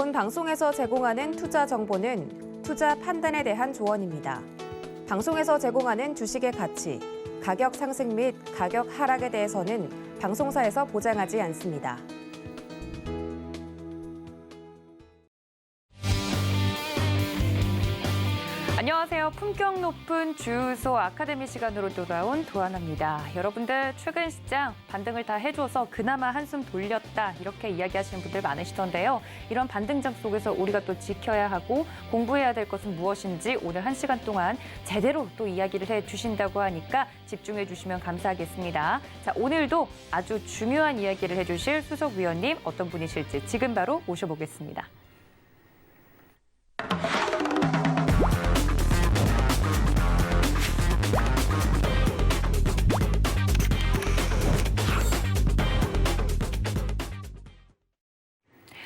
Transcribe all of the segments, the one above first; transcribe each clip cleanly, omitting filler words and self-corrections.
본 방송에서 제공하는 투자 정보는 투자 판단에 대한 조언입니다. 방송에서 제공하는 주식의 가치, 가격 상승 및 가격 하락에 대해서는 방송사에서 보장하지 않습니다. 안녕하세요. 품격 높은 주유소 아카데미 시간으로 돌아온 도하나입니다. 여러분들 최근 시장 반등을 다 해줘서 그나마 한숨 돌렸다 이렇게 이야기하시는 분들 많으시던데요. 이런 반등장 속에서 우리가 또 지켜야 하고 공부해야 될 것은 무엇인지 오늘 1시간 동안 제대로 또 이야기를 해주신다고 하니까 집중해 주시면 감사하겠습니다. 자, 오늘도 아주 중요한 이야기를 해주실 수석위원님 어떤 분이실지 지금 바로 모셔보겠습니다.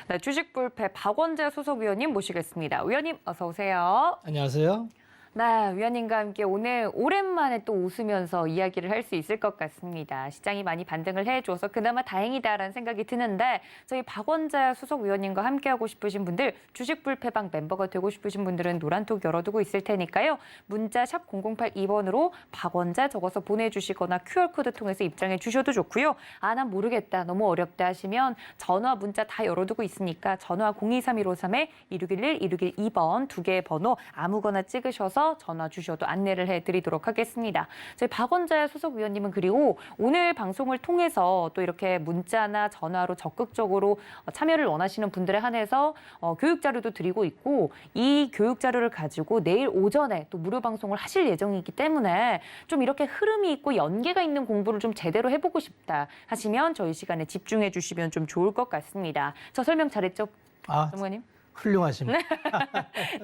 네, 주식불패 박원재 수석위원님 모시겠습니다. 위원님 어서 오세요. 안녕하세요. 네, 위원님과 함께 오늘 오랜만에 또 웃으면서 이야기를 할 수 있을 것 같습니다. 시장이 많이 반등을 해줘서 그나마 다행이다라는 생각이 드는데 저희 박원재 수석위원님과 함께하고 싶으신 분들 주식불패방 멤버가 되고 싶으신 분들은 노란톡 열어두고 있을 테니까요. 문자 샵 0082번으로 박원재 적어서 보내주시거나 QR코드 통해서 입장해 주셔도 좋고요. 아, 난 모르겠다, 너무 어렵다 하시면 전화, 문자 다 열어두고 있으니까 전화 023153-2611, 2612번 두 개의 번호 아무거나 찍으셔서 전화 주셔도 안내를 해드리도록 하겠습니다. 저희 박원재 수석위원님은 그리고 오늘 방송을 통해서 또 이렇게 문자나 전화로 적극적으로 참여를 원하시는 분들에 한해서 교육 자료도 드리고 있고 이 교육 자료를 가지고 내일 오전에 또 무료 방송을 하실 예정이기 때문에 좀 이렇게 흐름이 있고 연계가 있는 공부를 좀 제대로 해보고 싶다 하시면 저희 시간에 집중해 주시면 좀 좋을 것 같습니다. 저 설명 잘했죠, 전무관님? 훌륭하십니다.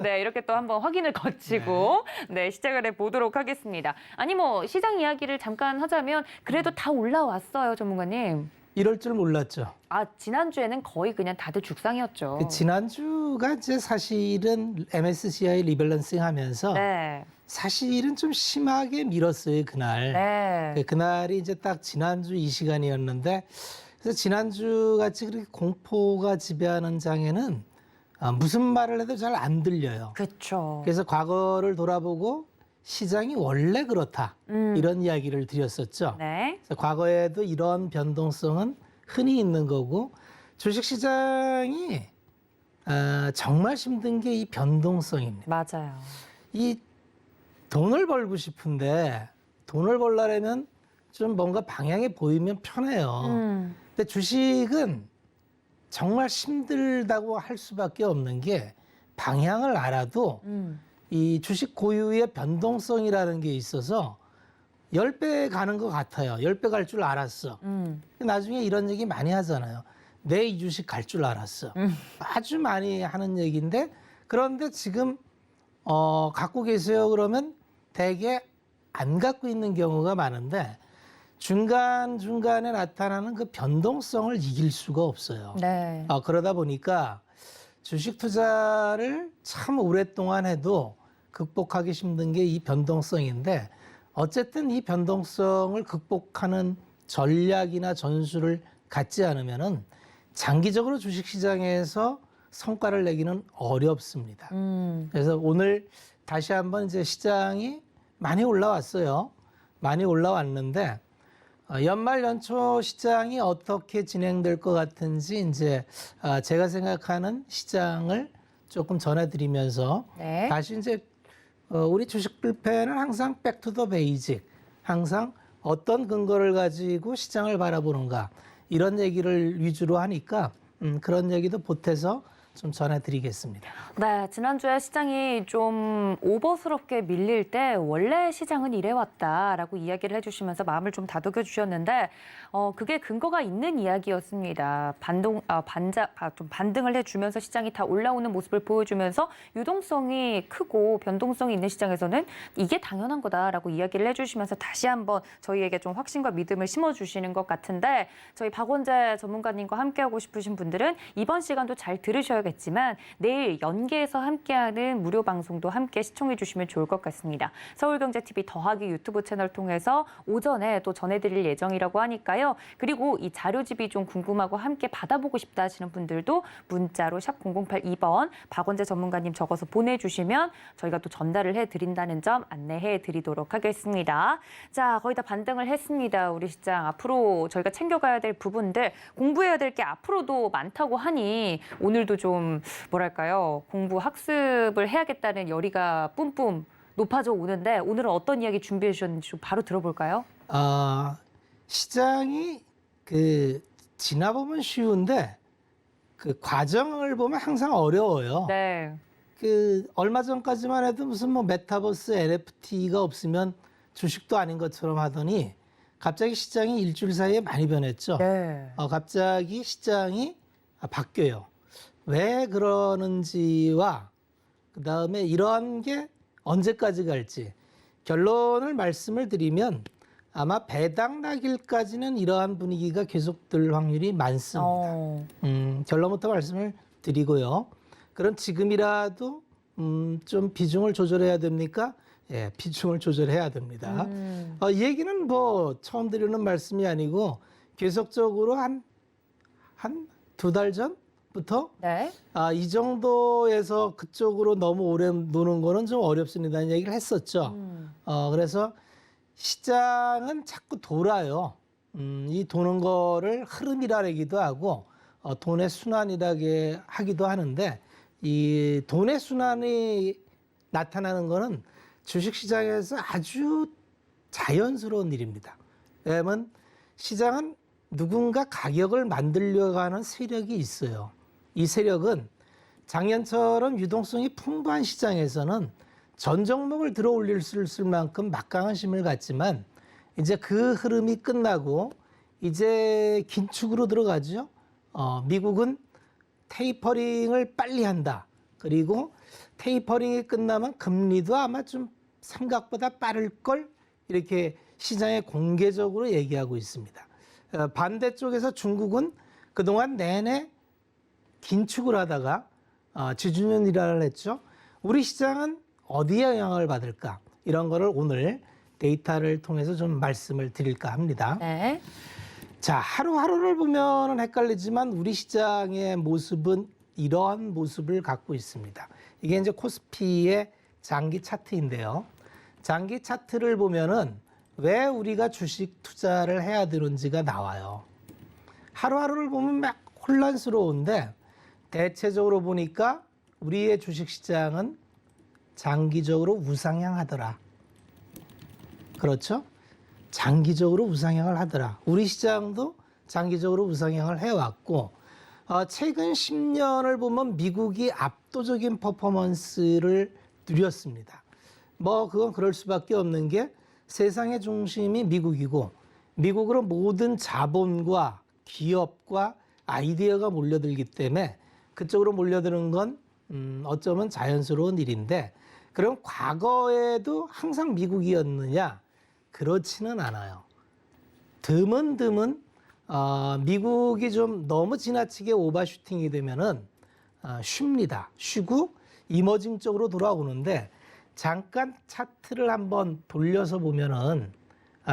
네, 이렇게 또 한번 확인을 거치고 네, 시작을 해보도록 하겠습니다. 아니 뭐 시장 이야기를 잠깐 하자면 그래도 다 올라왔어요, 전문가님. 이럴 줄 몰랐죠. 아, 지난주에는 거의 그냥 다들 죽상이었죠. 지난주가 이제 사실은 MSCI 리밸런싱 하면서 네. 사실은 좀 심하게 밀었어요, 그날. 네. 그날이 이제 딱 지난주 이 시간이었는데 그래서 지난주 같이 그렇게 공포가 지배하는 장에는 무슨 말을 해도 잘 안 들려요. 그렇죠. 그래서 과거를 돌아보고 시장이 원래 그렇다. 이런 이야기를 드렸었죠. 네. 그래서 과거에도 이런 변동성은 흔히 있는 거고 주식시장이 정말 힘든 게 이 변동성입니다. 맞아요. 이 돈을 벌고 싶은데 돈을 벌려면 좀 뭔가 방향이 보이면 편해요. 근데 주식은 정말 힘들다고 할 수밖에 없는 게 방향을 알아도 이 주식 고유의 변동성이라는 게 있어서 10배 가는 것 같아요. 10배 갈 줄 알았어. 나중에 이런 얘기 많이 하잖아요. 내 이 주식 갈 줄 알았어. 아주 많이 하는 얘기인데 그런데 지금 갖고 계세요 그러면 대개 안 갖고 있는 경우가 많은데 중간중간에 나타나는 그 변동성을 이길 수가 없어요. 네. 그러다 보니까 주식 투자를 참 오랫동안 해도 극복하기 힘든 게 이 변동성인데 어쨌든 이 변동성을 극복하는 전략이나 전술을 갖지 않으면은 장기적으로 주식시장에서 성과를 내기는 어렵습니다. 그래서 오늘 다시 한번 이제 시장이 많이 올라왔어요. 많이 올라왔는데 연말 연초 시장이 어떻게 진행될 것 같은지 이제 제가 생각하는 시장을 조금 전해드리면서 네. 다시 이제 우리 주식불패는 항상 백투더 베이직, 항상 어떤 근거를 가지고 시장을 바라보는가 이런 얘기를 위주로 하니까 그런 얘기도 보태서 좀 전해드리겠습니다. 네, 지난주에 시장이 좀 오버스럽게 밀릴 때 원래 시장은 이래왔다라고 이야기를 해주시면서 마음을 좀 다독여 주셨는데 그게 근거가 있는 이야기였습니다. 좀 반등을 해주면서 시장이 다 올라오는 모습을 보여주면서 유동성이 크고 변동성이 있는 시장에서는 이게 당연한 거다라고 이야기를 해주시면서 다시 한번 저희에게 좀 확신과 믿음을 심어주시는 것 같은데 저희 박원재 전문가님과 함께하고 싶으신 분들은 이번 시간도 잘 들으셔야겠습니다. 보셔야겠지만 내일 연계해서 함께하는 무료 방송도 함께 시청해 주시면 좋을 것 같습니다. 서울경제TV 더하기 유튜브 채널 통해서 오전에 또 전해드릴 예정이라고 하니까요. 그리고 이 자료집이 좀 궁금하고 함께 받아보고 싶다 하시는 분들도 문자로 샵 0082번 박원재 전문가님 적어서 보내주시면 저희가 또 전달을 해드린다는 점 안내해 드리도록 하겠습니다. 자, 거의 다 반등을 했습니다. 우리 시장 앞으로 저희가 챙겨가야 될 부분들, 공부해야 될 게 앞으로도 많다고 하니 오늘도 좀 뭐랄까요, 공부 학습을 해야겠다는 열의가 뿜뿜 높아져 오는데 오늘은 어떤 이야기 준비해 주셨는지 좀 바로 들어볼까요? 시장이 지나보면 쉬운데 그 과정을 보면 항상 어려워요. 네. 얼마 전까지만 해도 무슨 뭐 메타버스 NFT가 없으면 주식도 아닌 것처럼 하더니 갑자기 시장이 일주일 사이에 많이 변했죠. 네. 갑자기 시장이 바뀌어요. 왜 그러는지와 그다음에 이러한 게 언제까지 갈지 결론을 말씀을 드리면 아마 배당 나길까지는 이러한 분위기가 계속될 확률이 많습니다. 결론부터 말씀을 드리고요. 그럼 지금이라도 좀 비중을 조절해야 됩니까? 예, 비중을 조절해야 됩니다. 이 얘기는 뭐 처음 드리는 말씀이 아니고 계속적으로 한 두 달 전부터 네. 이 정도에서 그쪽으로 너무 오래 노는 거는 좀 어렵습니다는 얘기를 했었죠. 그래서 시장은 자꾸 돌아요. 이 도는 거를 흐름이라기도 하고 돈의 순환이라게 하기도 하는데 이 돈의 순환이 나타나는 거는 주식시장에서 아주 자연스러운 일입니다. 왜냐하면 시장은 누군가 가격을 만들려고 하는 세력이 있어요. 이 세력은 작년처럼 유동성이 풍부한 시장에서는 전 종목을 들어 올릴 수 있을 만큼 막강한 힘을 갖지만 이제 그 흐름이 끝나고 이제 긴축으로 들어가죠. 미국은 테이퍼링을 빨리 한다. 그리고 테이퍼링이 끝나면 금리도 아마 좀 생각보다 빠를 걸 이렇게 시장에 공개적으로 얘기하고 있습니다. 반대쪽에서 중국은 그동안 내내 긴축을 하다가 지준율 인하를 했죠. 우리 시장은 어디에 영향을 받을까? 이런 거를 오늘 데이터를 통해서 좀 말씀을 드릴까 합니다. 네. 자, 하루하루를 보면 헷갈리지만 우리 시장의 모습은 이러한 모습을 갖고 있습니다. 이게 이제 코스피의 장기 차트인데요. 장기 차트를 보면은 왜 우리가 주식 투자를 해야 되는지가 나와요. 하루하루를 보면 막 혼란스러운데 대체적으로 보니까 우리의 주식 시장은 장기적으로 우상향하더라. 그렇죠? 장기적으로 우상향을 하더라. 우리 시장도 장기적으로 우상향을 해왔고 최근 10년을 보면 미국이 압도적인 퍼포먼스를 누렸습니다. 뭐 그건 그럴 수밖에 없는 게 세상의 중심이 미국이고 미국으로 모든 자본과 기업과 아이디어가 몰려들기 때문에 그쪽으로 몰려드는 건 어쩌면 자연스러운 일인데 그럼 과거에도 항상 미국이었느냐? 그렇지는 않아요. 드문드문 미국이 좀 너무 지나치게 오버슈팅이 되면은 쉽니다. 쉬고 이머징 쪽으로 돌아오는데 잠깐 차트를 한번 돌려서 보면은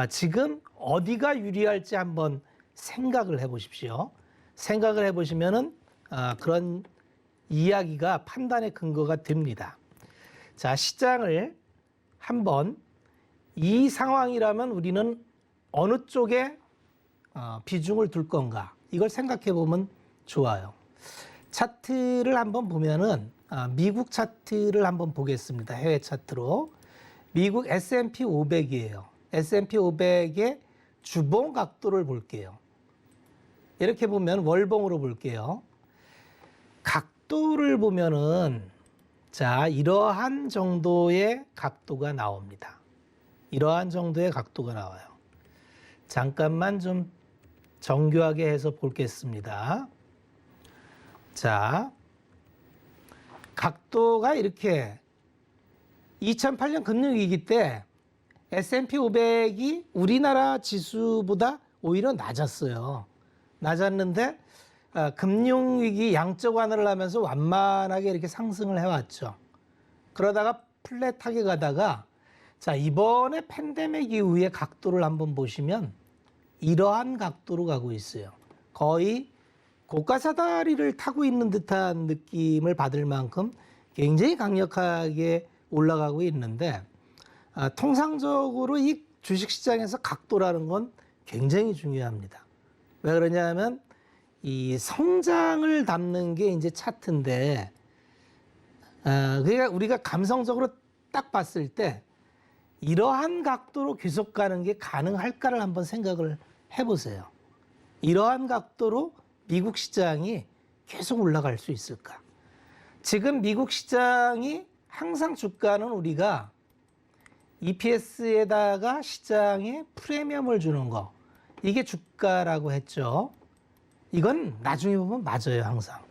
지금 어디가 유리할지 한번 생각을 해보십시오. 생각을 해보시면은 그런 이야기가 판단의 근거가 됩니다. 자, 시장을 한번 이 상황이라면 우리는 어느 쪽에 비중을 둘 건가 이걸 생각해 보면 좋아요. 차트를 한번 보면은 미국 차트를 한번 보겠습니다. 해외 차트로 미국 S&P 500이에요. S&P 500의 주봉 각도를 볼게요. 이렇게 보면 월봉으로 볼게요. 각도를 보면은 자, 이러한 정도의 각도가 나옵니다. 이러한 정도의 각도가 나와요. 잠깐만 좀 정교하게 해서 보겠습니다. 자, 각도가 이렇게 2008년 금융위기 때 S&P 500이 우리나라 지수보다 오히려 낮았어요. 낮았는데 금융위기 양적 완화를 하면서 완만하게 이렇게 상승을 해왔죠. 그러다가 플랫하게 가다가 자, 이번에 팬데믹 이후의 각도를 한번 보시면 이러한 각도로 가고 있어요. 거의 고가사다리를 타고 있는 듯한 느낌을 받을 만큼 굉장히 강력하게 올라가고 있는데 통상적으로 이 주식시장에서 각도라는 건 굉장히 중요합니다. 왜 그러냐면 이 성장을 담는 게 이제 차트인데 그러니까 우리가 감성적으로 딱 봤을 때 이러한 각도로 계속 가는 게 가능할까를 한번 생각을 해보세요. 이러한 각도로 미국 시장이 계속 올라갈 수 있을까? 지금 미국 시장이 항상 주가는 우리가 EPS에다가 시장에 프리미엄을 주는 거, 이게 주가라고 했죠. 이건 나중에 보면 맞아요, 항상.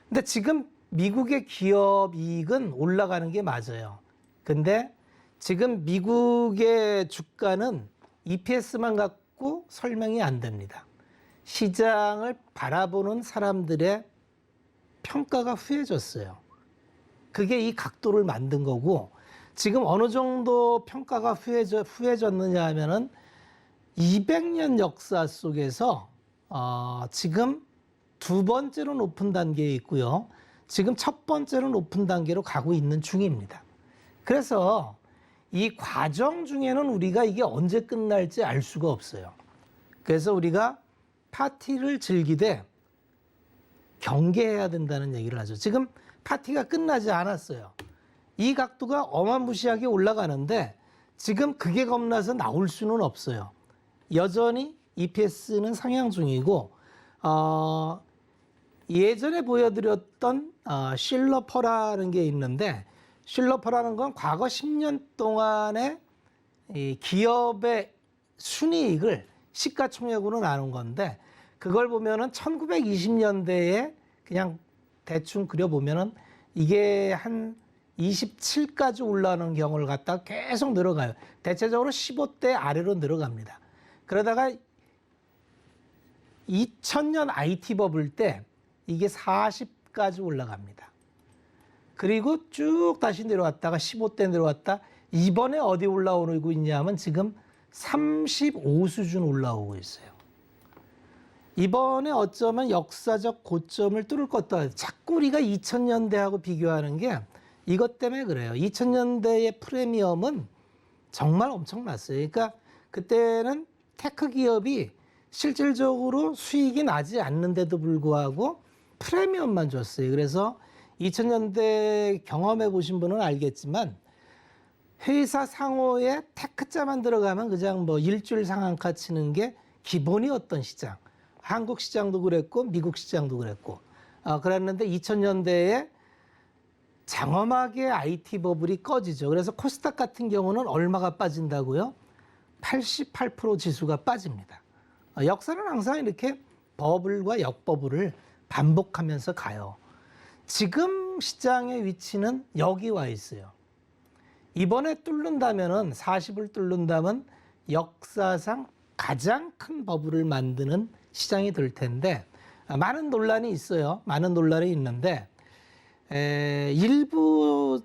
근데 지금 미국의 기업 이익은 올라가는 게 맞아요. 근데 지금 미국의 주가는 EPS만 갖고 설명이 안 됩니다. 시장을 바라보는 사람들의 평가가 후해졌어요. 그게 이 각도를 만든 거고, 지금 어느 정도 평가가 후해졌느냐 하면은 200년 역사 속에서 지금 두 번째로 높은 단계에 있고요. 지금 첫 번째로 높은 단계로 가고 있는 중입니다. 그래서 이 과정 중에는 우리가 이게 언제 끝날지 알 수가 없어요. 그래서 우리가 파티를 즐기되 경계해야 된다는 얘기를 하죠. 지금 파티가 끝나지 않았어요. 이 각도가 어마무시하게 올라가는데 지금 그게 겁나서 나올 수는 없어요. 여전히 EPS는 상향 중이고 예전에 보여드렸던 실러퍼라는 게 있는데, 실러퍼라는 건 과거 10년 동안의 이 기업의 순이익을 시가총액으로 나눈 건데, 그걸 보면은 1920년대에 그냥 대충 그려보면은 이게 한 27까지 올라오는 경우를 갖다가 계속 늘어가요. 대체적으로 15대 아래로 늘어갑니다. 그러다가 2000년 IT 버블 때 이게 40까지 올라갑니다. 그리고 쭉 다시 내려왔다가 15대 내려왔다. 이번에 어디 올라오고 있냐면 지금 35 수준 올라오고 있어요. 이번에 어쩌면 역사적 고점을 뚫을 것도 같아요. 자꾸 우리가 2000년대하고 비교하는 게 이것 때문에 그래요. 2000년대의 프리미엄은 정말 엄청났어요. 그러니까 그때는 테크 기업이 실질적으로 수익이 나지 않는데도 불구하고 프리미엄만 줬어요. 그래서 2000년대 경험해 보신 분은 알겠지만 회사 상호에 테크자만 들어가면 그냥 뭐 일주일 상한가 치는 게 기본이었던 시장. 한국 시장도 그랬고 미국 시장도 그랬고 그랬는데 2000년대에 장엄하게 IT 버블이 꺼지죠. 그래서 코스닥 같은 경우는 얼마가 빠진다고요? 88% 지수가 빠집니다. 역사는 항상 이렇게 버블과 역버블을 반복하면서 가요. 지금 시장의 위치는 여기 와 있어요. 이번에 뚫는다면은 40을 뚫는다면 역사상 가장 큰 버블을 만드는 시장이 될 텐데 많은 논란이 있어요. 많은 논란이 있는데 일부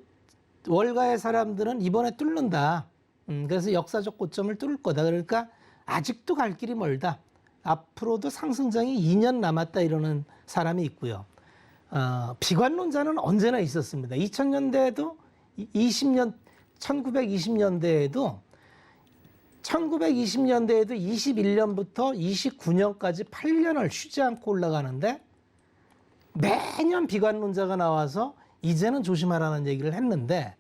월가의 사람들은 이번에 뚫는다. 그래서 역사적 고점을 뚫을 거다. 그러니까 아직도 갈 길이 멀다. 앞으로도 상승장이 2년 남았다 이러는 사람이 있고요. 비관론자는 언제나 있었습니다. 2000년대에도 1920년대에도 21년부터 29년까지 8년을 쉬지 않고 올라가는데 매년 비관론자가 나와서 이제는 조심하라는 얘기를 했는데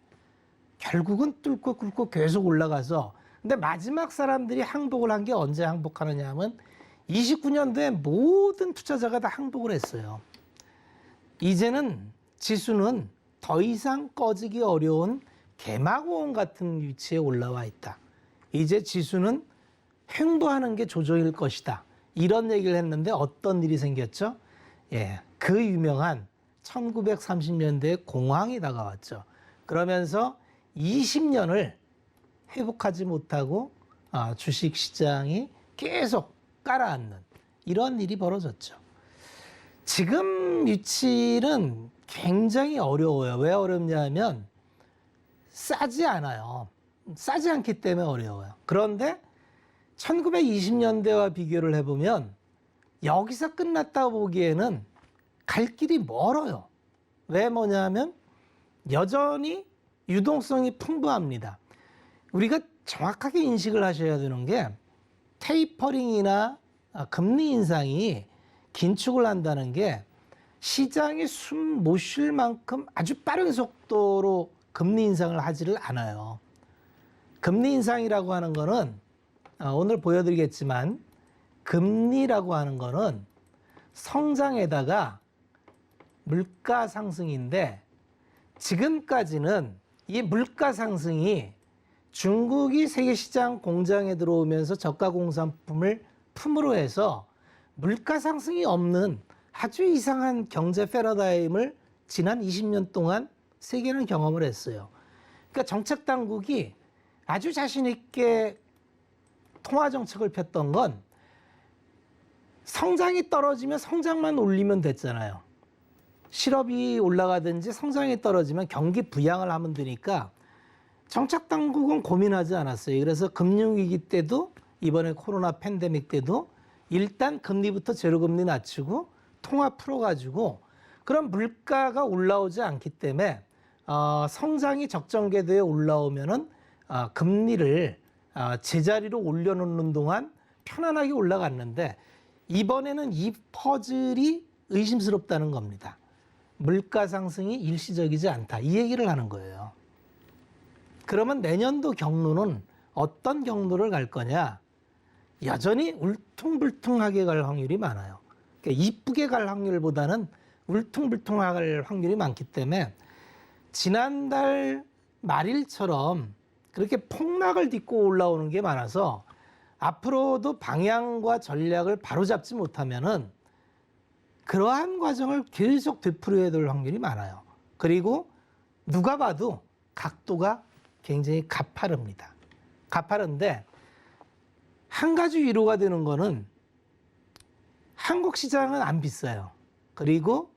결국은 뚫고 계속 올라가서, 근데 마지막 사람들이 항복을 한 게 언제 항복하느냐 하면 29년도에 모든 투자자가 다 항복을 했어요. 이제는 지수는 더 이상 꺼지기 어려운 개마고원 같은 위치에 올라와 있다. 이제 지수는 횡보하는 게 조정일 것이다. 이런 얘기를 했는데 어떤 일이 생겼죠? 그 유명한 1930년대에 공황이 다가왔죠. 그러면서 20년을 회복하지 못하고 주식시장이 계속 깔아앉는 이런 일이 벌어졌죠. 지금 위치는 굉장히 어려워요. 왜 어렵냐면 싸지 않아요. 싸지 않기 때문에 어려워요. 그런데 1920년대와 비교를 해보면 여기서 끝났다 보기에는 갈 길이 멀어요. 왜 뭐냐면 여전히 유동성이 풍부합니다. 우리가 정확하게 인식을 하셔야 되는 게 테이퍼링이나 금리 인상이 긴축을 한다는 게 시장이 숨 못 쉴 만큼 아주 빠른 속도로 금리 인상을 하지를 않아요. 금리 인상이라고 하는 거는 오늘 보여드리겠지만 금리라고 하는 거는 성장에다가 물가 상승인데 지금까지는 이 물가 상승이 중국이 세계시장 공장에 들어오면서 저가공산품을 품으로 해서 물가 상승이 없는 아주 이상한 경제 패러다임을 지난 20년 동안 세계는 경험을 했어요. 그러니까 정책 당국이 아주 자신 있게 통화 정책을 폈던 건 성장이 떨어지면 성장만 올리면 됐잖아요. 실업이 올라가든지 성장이 떨어지면 경기 부양을 하면 되니까 정책 당국은 고민하지 않았어요. 그래서 금융위기 때도 이번에 코로나 팬데믹 때도 일단 금리부터 제로금리 낮추고 통화 풀어가지고 그럼 물가가 올라오지 않기 때문에 성장이 적정 궤도에 올라오면은 금리를 제자리로 올려놓는 동안 편안하게 올라갔는데 이번에는 이 퍼즐이 의심스럽다는 겁니다. 물가 상승이 일시적이지 않다. 이 얘기를 하는 거예요. 그러면 내년도 경로는 어떤 경로를 갈 거냐? 여전히 울퉁불퉁하게 갈 확률이 많아요. 그러니까 이쁘게 갈 확률보다는 울퉁불퉁하게 갈 확률이 많기 때문에 지난달 말일처럼 그렇게 폭락을 딛고 올라오는 게 많아서 앞으로도 방향과 전략을 바로잡지 못하면은 그러한 과정을 계속 되풀이해야 될 확률이 많아요. 그리고 누가 봐도 각도가 굉장히 가파릅니다. 가파른데 한 가지 위로가 되는 거는 한국 시장은 안 비싸요. 그리고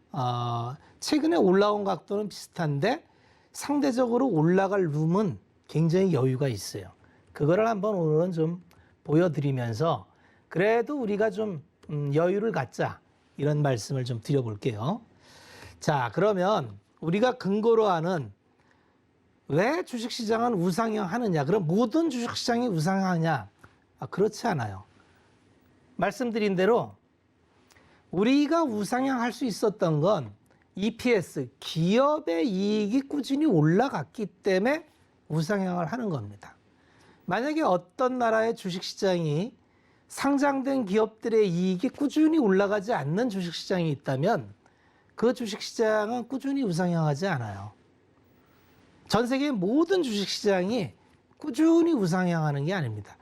최근에 올라온 각도는 비슷한데 상대적으로 올라갈 룸은 굉장히 여유가 있어요. 그거를 한번 오늘은 좀 보여드리면서 그래도 우리가 좀 여유를 갖자 이런 말씀을 좀 드려볼게요. 자, 그러면 우리가 근거로 하는 왜 주식시장은 우상향 하느냐? 그럼 모든 주식시장이 우상향하냐? 그렇지 않아요. 말씀드린 대로 우리가 우상향 할 수 있었던 건 EPS, 기업의 이익이 꾸준히 올라갔기 때문에 우상향을 하는 겁니다. 만약에 어떤 나라의 주식시장이 상장된 기업들의 이익이 꾸준히 올라가지 않는 주식시장이 있다면 그 주식시장은 꾸준히 우상향하지 않아요. 전 세계 모든 주식시장이 꾸준히 우상향하는 게 아닙니다.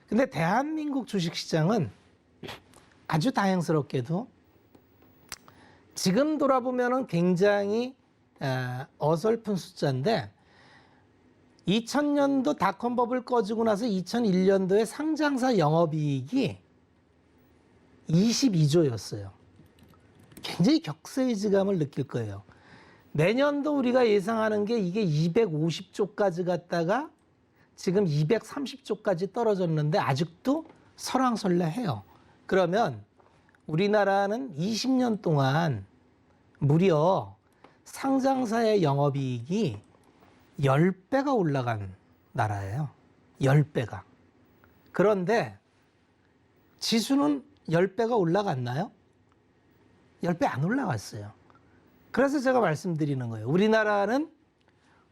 근데 대한민국 주식시장은 아주 다행스럽게도 지금 돌아보면 굉장히 어설픈 숫자인데 2000년도 닷컴 버블 꺼지고 나서 2001년도에 상장사 영업이익이 22조였어요. 굉장히 격세지감을 느낄 거예요. 내년도 우리가 예상하는 게 이게 250조까지 갔다가 지금 230조까지 떨어졌는데 아직도 설왕설래해요. 그러면 우리나라는 20년 동안 무려 상장사의 영업이익이 10배가 올라간 나라예요. 10배가. 그런데 지수는 10배가 올라갔나요? 10배 안 올라갔어요. 그래서 제가 말씀드리는 거예요. 우리나라는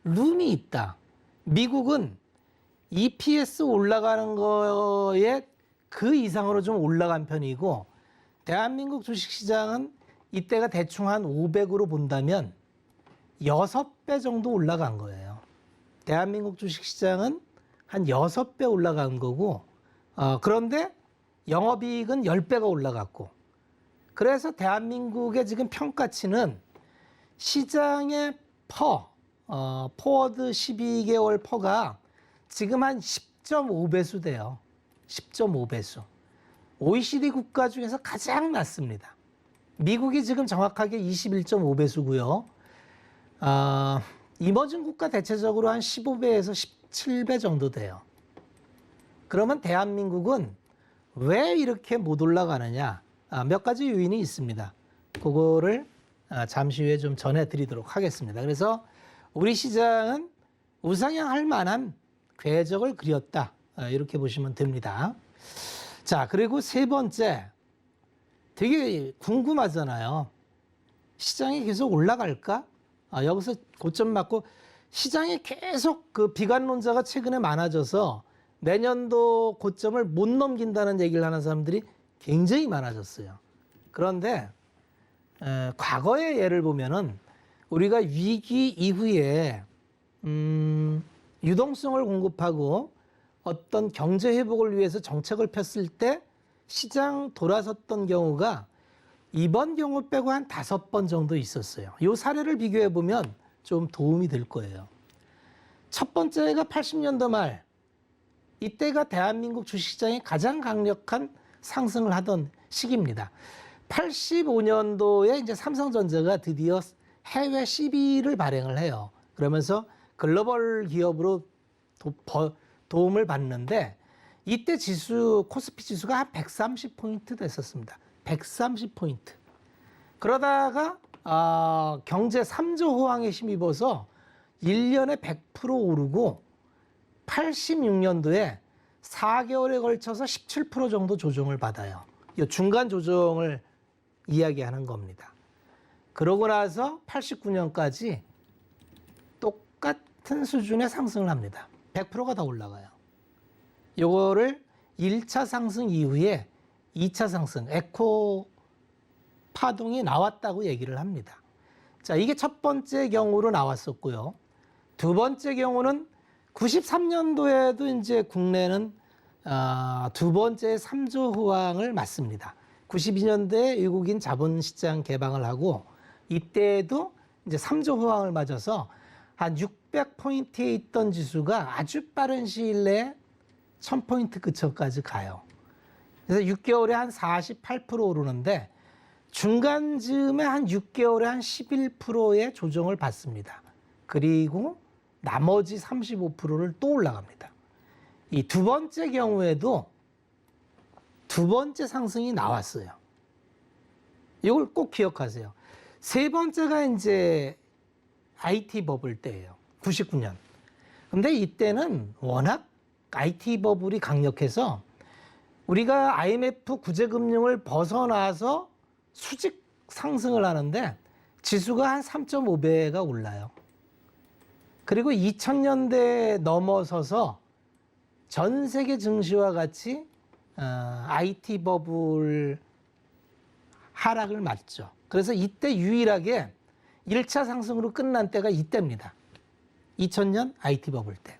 룸이 있다. 미국은 EPS 올라가는 거에 그 이상으로 좀 올라간 편이고 대한민국 주식시장은 이때가 대충 한 500으로 본다면 6배 정도 올라간 거예요. 대한민국 주식시장은 한 6배 올라간 거고 그런데 영업이익은 10배가 올라갔고 그래서 대한민국의 지금 평가치는 시장의 포워드 12개월 퍼가 지금 한 10.5배수 돼요. 10.5배수. OECD 국가 중에서 가장 낮습니다. 미국이 지금 정확하게 21.5배수고요. 이머징 국가 대체적으로 한 15배에서 17배 정도 돼요. 그러면 대한민국은 왜 이렇게 못 올라가느냐? 몇 가지 요인이 있습니다. 그거를 잠시 후에 좀 전해드리도록 하겠습니다. 그래서 우리 시장은 우상향할 만한 궤적을 그렸다. 이렇게 보시면 됩니다. 자, 그리고 세 번째, 되게 궁금하잖아요. 시장이 계속 올라갈까? 여기서 고점 맞고 시장이 계속 그 비관론자가 최근에 많아져서 내년도 고점을 못 넘긴다는 얘기를 하는 사람들이 굉장히 많아졌어요. 그런데 과거의 예를 보면은 우리가 위기 이후에 유동성을 공급하고 어떤 경제 회복을 위해서 정책을 폈을 때 시장 돌아섰던 경우가 이번 경우 빼고 한 5번 정도 있었어요. 이 사례를 비교해 보면 좀 도움이 될 거예요. 첫 번째가 80년도 말, 이때가 대한민국 주식시장이 가장 강력한 상승을 하던 시기입니다. 85년도에 이제 삼성전자가 드디어 해외 CB를 발행을 해요. 그러면서 글로벌 기업으로 도움을 받는데 이때 지수, 코스피 지수가 한 130포인트 됐었습니다. 130포인트. 그러다가 경제 3조 호황에 힘입어서 1년에 100% 오르고 86년도에 4개월에 걸쳐서 17% 정도 조정을 받아요. 이 중간 조정을 이야기하는 겁니다. 그러고 나서 89년까지 똑같은 수준의 상승을 합니다. 100%가 더 올라가요. 요거를 1차 상승 이후에 2차 상승, 에코 파동이 나왔다고 얘기를 합니다. 자, 이게 첫 번째 경우로 나왔었고요. 두 번째 경우는 93년도에도 이제 국내는 두 번째 3조 호황을 맞습니다. 92년도에 외국인 자본시장 개방을 하고 이때도 이제 3조 호황을 맞아서 한 600포인트에 있던 지수가 아주 빠른 시일 내에 1000포인트 근처까지 가요. 그래서 6개월에 한 48% 오르는데 중간쯤에 한 6개월에 한 11%의 조정을 받습니다. 그리고 나머지 35%를 또 올라갑니다. 이 두 번째 경우에도 두 번째 상승이 나왔어요. 이걸 꼭 기억하세요. 세 번째가 이제 IT 버블 때예요. 99년. 근데 이때는 워낙 IT 버블이 강력해서 우리가 IMF 구제금융을 벗어나서 수직 상승을 하는데 지수가 한 3.5배가 올라요. 그리고 2000년대에 넘어서서 전 세계 증시와 같이 IT 버블 하락을 맞죠. 그래서 이때 유일하게 1차 상승으로 끝난 때가 이때입니다. 2000년 IT 버블 때.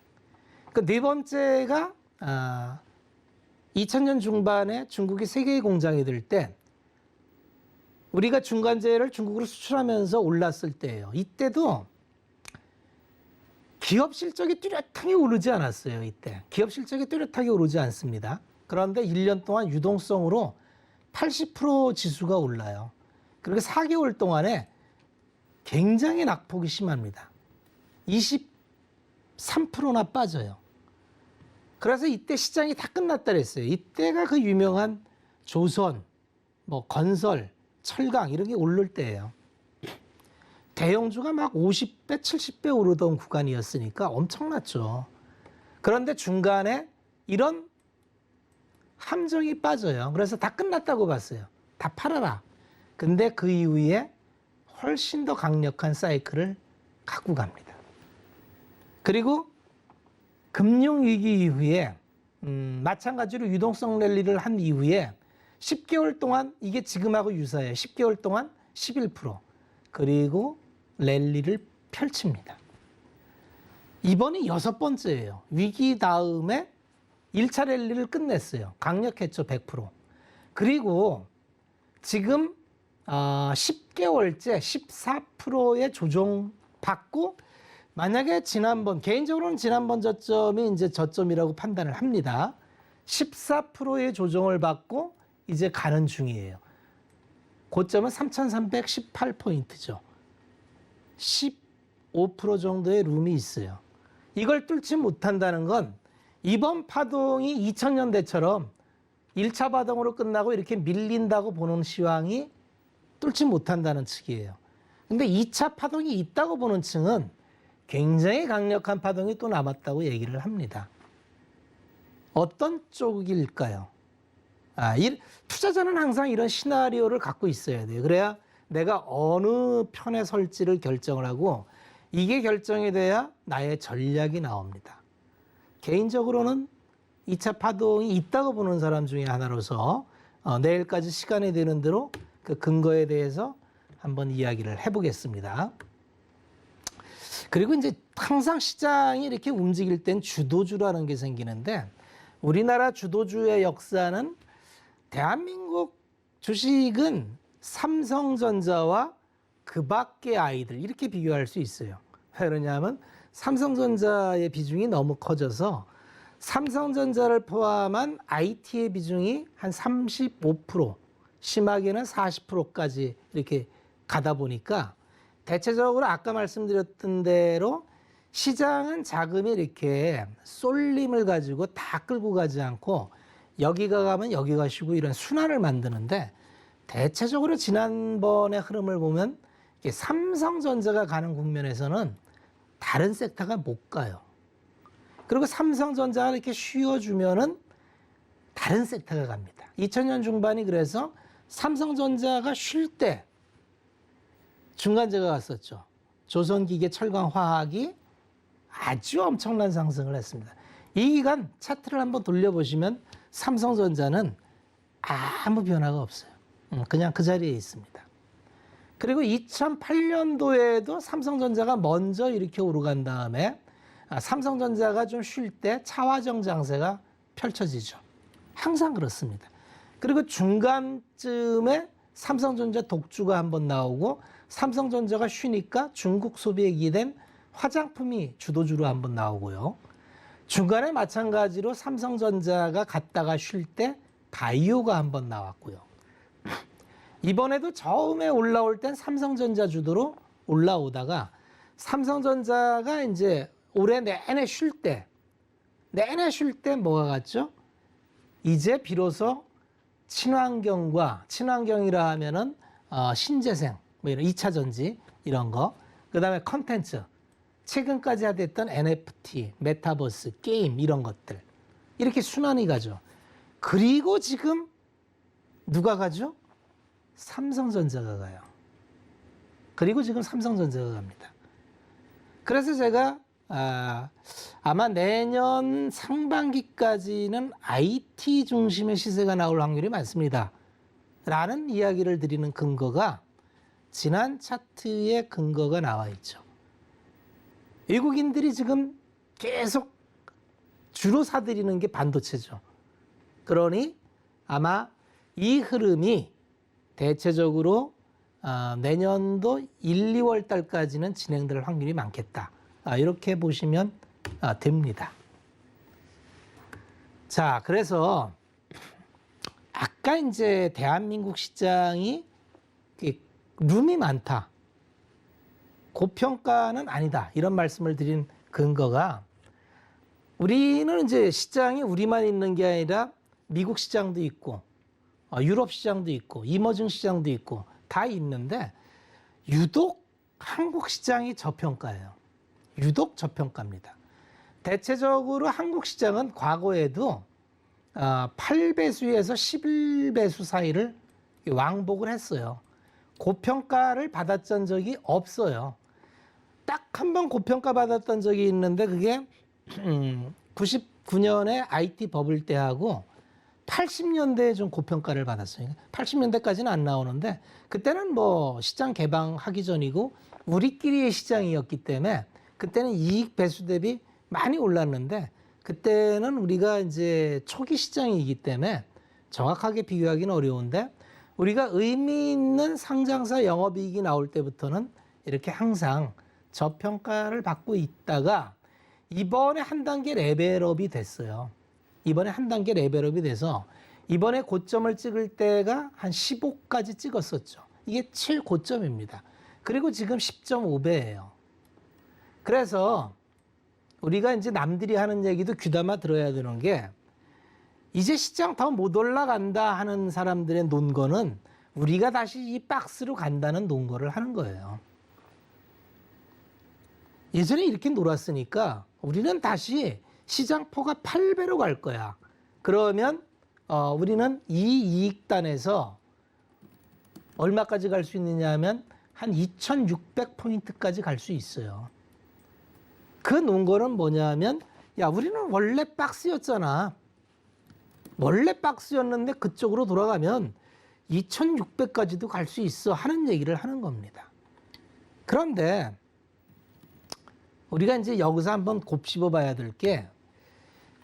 그 네 번째가 2000년 중반에 중국이 세계의 공장이 될 때 우리가 중간재를 중국으로 수출하면서 올랐을 때예요. 이때도 기업 실적이 뚜렷하게 오르지 않았어요. 이때 기업 실적이 뚜렷하게 오르지 않습니다. 그런데 1년 동안 유동성으로 80% 지수가 올라요. 그리고 4개월 동안에 굉장히 낙폭이 심합니다. 23%나 빠져요. 그래서 이때 시장이 다 끝났다 그랬어요. 이때가 그 유명한 조선, 건설, 철강 이런 게 오를 때예요. 대형주가 막 50배, 70배 오르던 구간이었으니까 엄청났죠. 그런데 중간에 이런 함정이 빠져요. 그래서 다 끝났다고 봤어요. 다 팔아라. 근데 그 이후에 훨씬 더 강력한 사이클을 갖고 갑니다. 그리고 금융위기 이후에 마찬가지로 유동성 랠리를 한 이후에 10개월 동안 이게 지금하고 유사해요. 10개월 동안 11% 그리고 랠리를 펼칩니다. 이번이 6번째예요. 위기 다음에 1차 랠리를 끝냈어요. 강력했죠. 100%. 그리고 지금 10개월째 14%의 조정 받고 만약에 개인적으로는 지난번 저점이 이제 저점이라고 판단을 합니다. 14%의 조정을 받고 이제 가는 중이에요. 고점은 3,318포인트죠. 15% 정도의 룸이 있어요. 이걸 뚫지 못한다는 건 이번 파동이 2000년대처럼 1차 파동으로 끝나고 이렇게 밀린다고 보는 시황이 뚫지 못한다는 측이에요. 근데 2차 파동이 있다고 보는 층은 굉장히 강력한 파동이 또 남았다고 얘기를 합니다. 어떤 쪽일까요? 투자자는 항상 이런 시나리오를 갖고 있어야 돼요. 그래야 내가 어느 편에 설지를 결정을 하고 이게 결정이 돼야 나의 전략이 나옵니다. 개인적으로는 2차 파동이 있다고 보는 사람 중에 하나로서 내일까지 시간이 되는 대로 그 근거에 대해서 한번 이야기를 해보겠습니다. 그리고 이제 항상 시장이 이렇게 움직일 땐 주도주라는 게 생기는데 우리나라 주도주의 역사는 대한민국 주식은 삼성전자와 그 밖의 아이들 이렇게 비교할 수 있어요. 왜 그러냐면 삼성전자의 비중이 너무 커져서 삼성전자를 포함한 IT의 비중이 한 35%, 심하게는 40%까지 이렇게 가다 보니까 대체적으로 아까 말씀드렸던 대로 시장은 자금이 이렇게 쏠림을 가지고 다 끌고 가지 않고 여기가 가면 여기가 쉬고 이런 순환을 만드는데 대체적으로 지난번의 흐름을 보면 삼성전자가 가는 국면에서는 다른 섹터가 못 가요. 그리고 삼성전자가 이렇게 쉬어주면은 다른 섹터가 갑니다. 2000년 중반이 그래서 삼성전자가 쉴 때 중간재가 갔었죠. 조선기계, 철강화학이 아주 엄청난 상승을 했습니다. 이 기간 차트를 한번 돌려보시면 삼성전자는 아무 변화가 없어요. 그냥 그 자리에 있습니다. 그리고 2008년도에도 삼성전자가 먼저 이렇게 오르간 다음에 삼성전자가 좀 쉴 때 차화정 장세가 펼쳐지죠. 항상 그렇습니다. 그리고 중간쯤에 삼성전자 독주가 한번 나오고 삼성전자가 쉬니까 중국 소비에 기된 화장품이 주도주로 한번 나오고요. 중간에 마찬가지로 삼성전자가 갔다가 쉴 때 바이오가 한번 나왔고요. 이번에도 처음에 올라올 땐 삼성전자 주도로 올라오다가 삼성전자가 이제 올해 내내 쉴 때 뭐가 갔죠? 이제 비로소 친환경이라 하면은 신재생, 뭐 이런 2차 전지 이런 거, 그 다음에 컨텐츠, 최근까지 하됐던 NFT, 메타버스, 게임 이런 것들 이렇게 순환이 가죠. 그리고 지금 누가 가죠? 삼성전자가 가요. 그리고 지금 삼성전자가 갑니다. 그래서 제가 아마 내년 상반기까지는 IT 중심의 시세가 나올 확률이 많습니다. 라는 이야기를 드리는 근거가 지난 차트에 근거가 나와 있죠. 외국인들이 지금 계속 주로 사들이는 게 반도체죠. 그러니 아마 이 흐름이 대체적으로 내년도 1, 2월 달까지는 진행될 확률이 많겠다. 이렇게 보시면 됩니다. 자, 그래서 아까 이제 대한민국 시장이 룸이 많다. 고평가는 아니다. 이런 말씀을 드린 근거가 우리는 이제 시장이 우리만 있는 게 아니라 미국 시장도 있고 유럽 시장도 있고 이머징 시장도 있고 다 있는데 유독 한국 시장이 저평가예요. 유독 저평가입니다. 대체적으로 한국 시장은 과거에도 8배수에서 11배수 사이를 왕복을 했어요. 고평가를 받았던 적이 없어요. 딱 한 번 고평가 받았던 적이 있는데 그게 99년에 IT 버블 때하고 80년대에 좀 고평가를 받았어요. 80년대까지는 안 나오는데 그때는 뭐 시장 개방하기 전이고 우리끼리의 시장이었기 때문에 그때는 이익 배수 대비 많이 올랐는데 그때는 우리가 이제 초기 시장이기 때문에 정확하게 비교하기는 어려운데 우리가 의미 있는 상장사 영업이익이 나올 때부터는 이렇게 항상 저평가를 받고 있다가 이번에 한 단계 레벨업이 됐어요. 이번에 한 단계 레벨업이 돼서 이번에 고점을 찍을 때가 한 15까지 찍었었죠. 이게 최고점입니다. 그리고 지금 10.5배예요. 그래서 우리가 이제 남들이 하는 얘기도 귀담아 들어야 되는 게 이제 시장 더 못 올라간다 하는 사람들의 논거는 우리가 다시 이 박스로 간다는 논거를 하는 거예요. 예전에 이렇게 놀았으니까 우리는 다시 시장포가 8배로 갈 거야. 그러면 우리는 이 이익단에서 얼마까지 갈 수 있느냐 하면 한 2,600포인트까지 갈 수 있어요. 그 논거는 뭐냐면 야 우리는 원래 박스였잖아. 원래 박스였는데 그쪽으로 돌아가면 2,600까지도 갈 수 있어 하는 얘기를 하는 겁니다. 그런데 우리가 이제 여기서 한번 곱씹어 봐야 될 게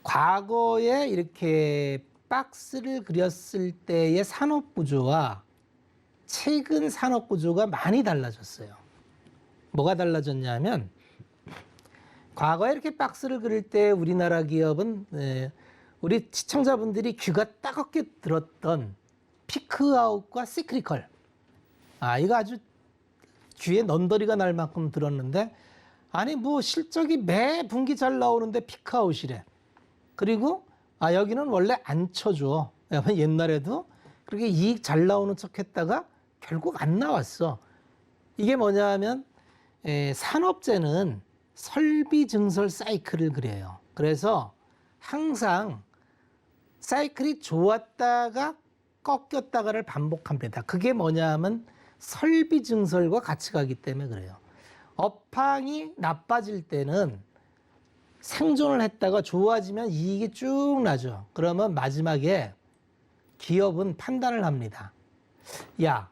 과거에 이렇게 박스를 그렸을 때의 산업 구조와 최근 산업 구조가 많이 달라졌어요. 뭐가 달라졌냐면 과거에 이렇게 박스를 그릴 때 우리나라 기업은 우리 시청자분들이 귀가 따갑게 들었던 피크아웃과 시크리컬. 이거 아주 귀에 넌더리가 날 만큼 들었는데 아니 뭐 실적이 매 분기 잘 나오는데 피크아웃이래. 그리고 여기는 원래 안 쳐줘. 옛날에도 그렇게 이익 잘 나오는 척 했다가 결국 안 나왔어. 이게 뭐냐 하면 산업재는 설비 증설 사이클을 그려요. 그래서 항상 사이클이 좋았다가 꺾였다가를 반복합니다. 그게 뭐냐 하면 설비 증설과 같이 가기 때문에 그래요. 업황이 나빠질 때는 생존을 했다가 좋아지면 이익이 쭉 나죠. 그러면 마지막에 기업은 판단을 합니다. 야,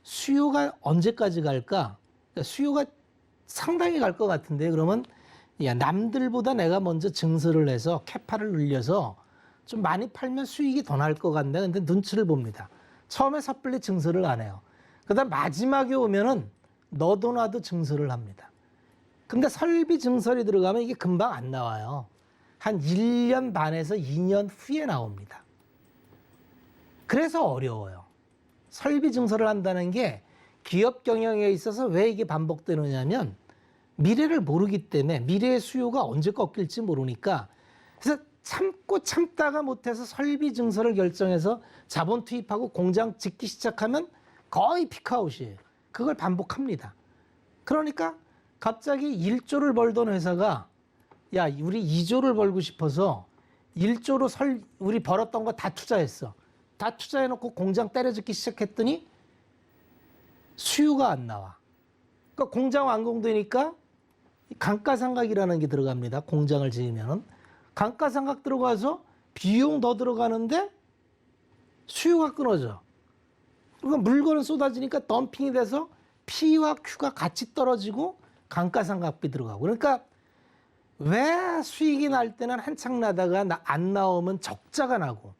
수요가 언제까지 갈까? 수요가 상당히 갈 것 같은데 그러면 야, 남들보다 내가 먼저 증설을 해서 캐파를 늘려서 좀 많이 팔면 수익이 더 날 것 같네. 근데 눈치를 봅니다. 처음에 섣불리 증설을 안 해요. 그다음 마지막에 오면은 너도 나도 증설을 합니다. 근데 설비 증설이 들어가면 이게 금방 안 나와요. 한 1년 반에서 2년 후에 나옵니다. 그래서 어려워요. 설비 증설을 한다는 게 기업 경영에 있어서 왜 이게 반복되느냐면 미래를 모르기 때문에 미래의 수요가 언제 꺾일지 모르니까 그래서 참고 참다가 못해서 설비 증설을 결정해서 자본 투입하고 공장 짓기 시작하면 거의 피크아웃이에요. 그걸 반복합니다. 그러니까 갑자기 1조를 벌던 회사가 야 우리 2조를 벌고 싶어서 1조로 우리 벌었던 거 다 투자했어. 다 투자해놓고 공장 때려짓기 시작했더니 수요가 안 나와. 그러니까 공장 완공되니까 감가상각이라는 게 들어갑니다. 공장을 지으면은 감가상각 들어가서 비용 더 들어가는데 수요가 끊어져. 그러니까 물건은 쏟아지니까 덤핑이 돼서 P와 Q가 같이 떨어지고 감가상각비 들어가고. 그러니까 왜 수익이 날 때는 한창 나다가 안 나오면 적자가 나고.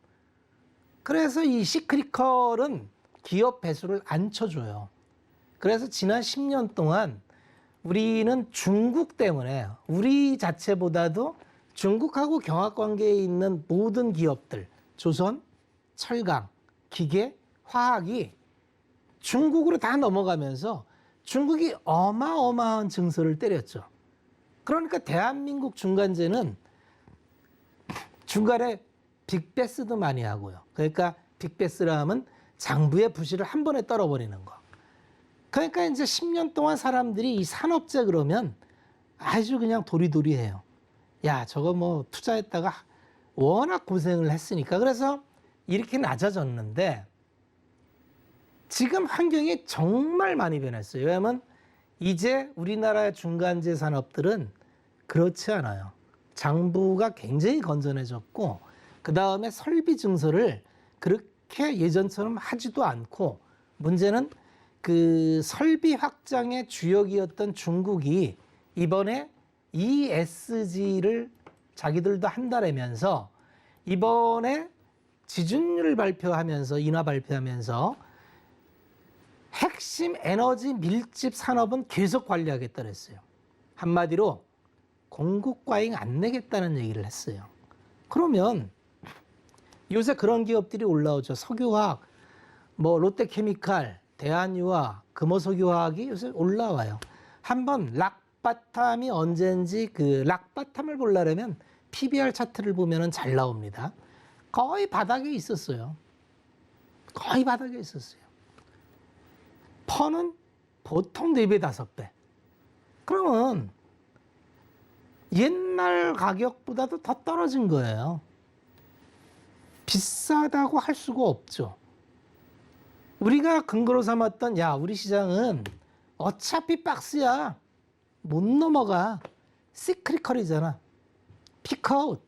그래서 이 시크리컬은 기업 배수를 안 쳐줘요. 그래서 지난 10년 동안 우리는 중국 때문에 우리 자체보다도 중국하고 경합관계에 있는 모든 기업들, 조선, 철강, 기계, 화학이 중국으로 다 넘어가면서 중국이 어마어마한 증설을 때렸죠. 그러니까 대한민국 중간재는 중간에 빅베스도 많이 하고요. 그러니까 빅베스라 하면 장부의 부실을 한 번에 떨어버리는 거. 그러니까 이제 10년 동안 사람들이 이 산업재 그러면 아주 그냥 도리도리해요. 야, 저거 뭐 투자했다가 워낙 고생을 했으니까. 그래서 이렇게 낮아졌는데 지금 환경이 정말 많이 변했어요. 왜냐하면 이제 우리나라의 중간재 산업들은 그렇지 않아요. 장부가 굉장히 건전해졌고 그 다음에 설비 증설을 그렇게 예전처럼 하지도 않고 문제는 그 설비 확장의 주역이었던 중국이 이번에 ESG를 자기들도 한다라면서 이번에 지준율을 발표하면서 인하 발표하면서 핵심 에너지 밀집 산업은 계속 관리하겠다 그랬어요. 한마디로 공급 과잉 안 내겠다는 얘기를 했어요. 그러면 요새 그런 기업들이 올라오죠. 석유화학, 뭐 롯데케미칼, 대한유화, 금호석유화학이 요새 올라와요. 한번 락바텀이 언제인지 그 락바텀을 보려면 PBR 차트를 보면은 잘 나옵니다. 거의 바닥에 있었어요. 거의 바닥에 있었어요. 퍼는 보통 4배, 5배. 그러면 옛날 가격보다도 더 떨어진 거예요. 비싸다고 할 수가 없죠. 우리가 근거로 삼았던 야, 우리 시장은 어차피 박스야. 못 넘어가. 시크리컬이잖아. 피크아웃.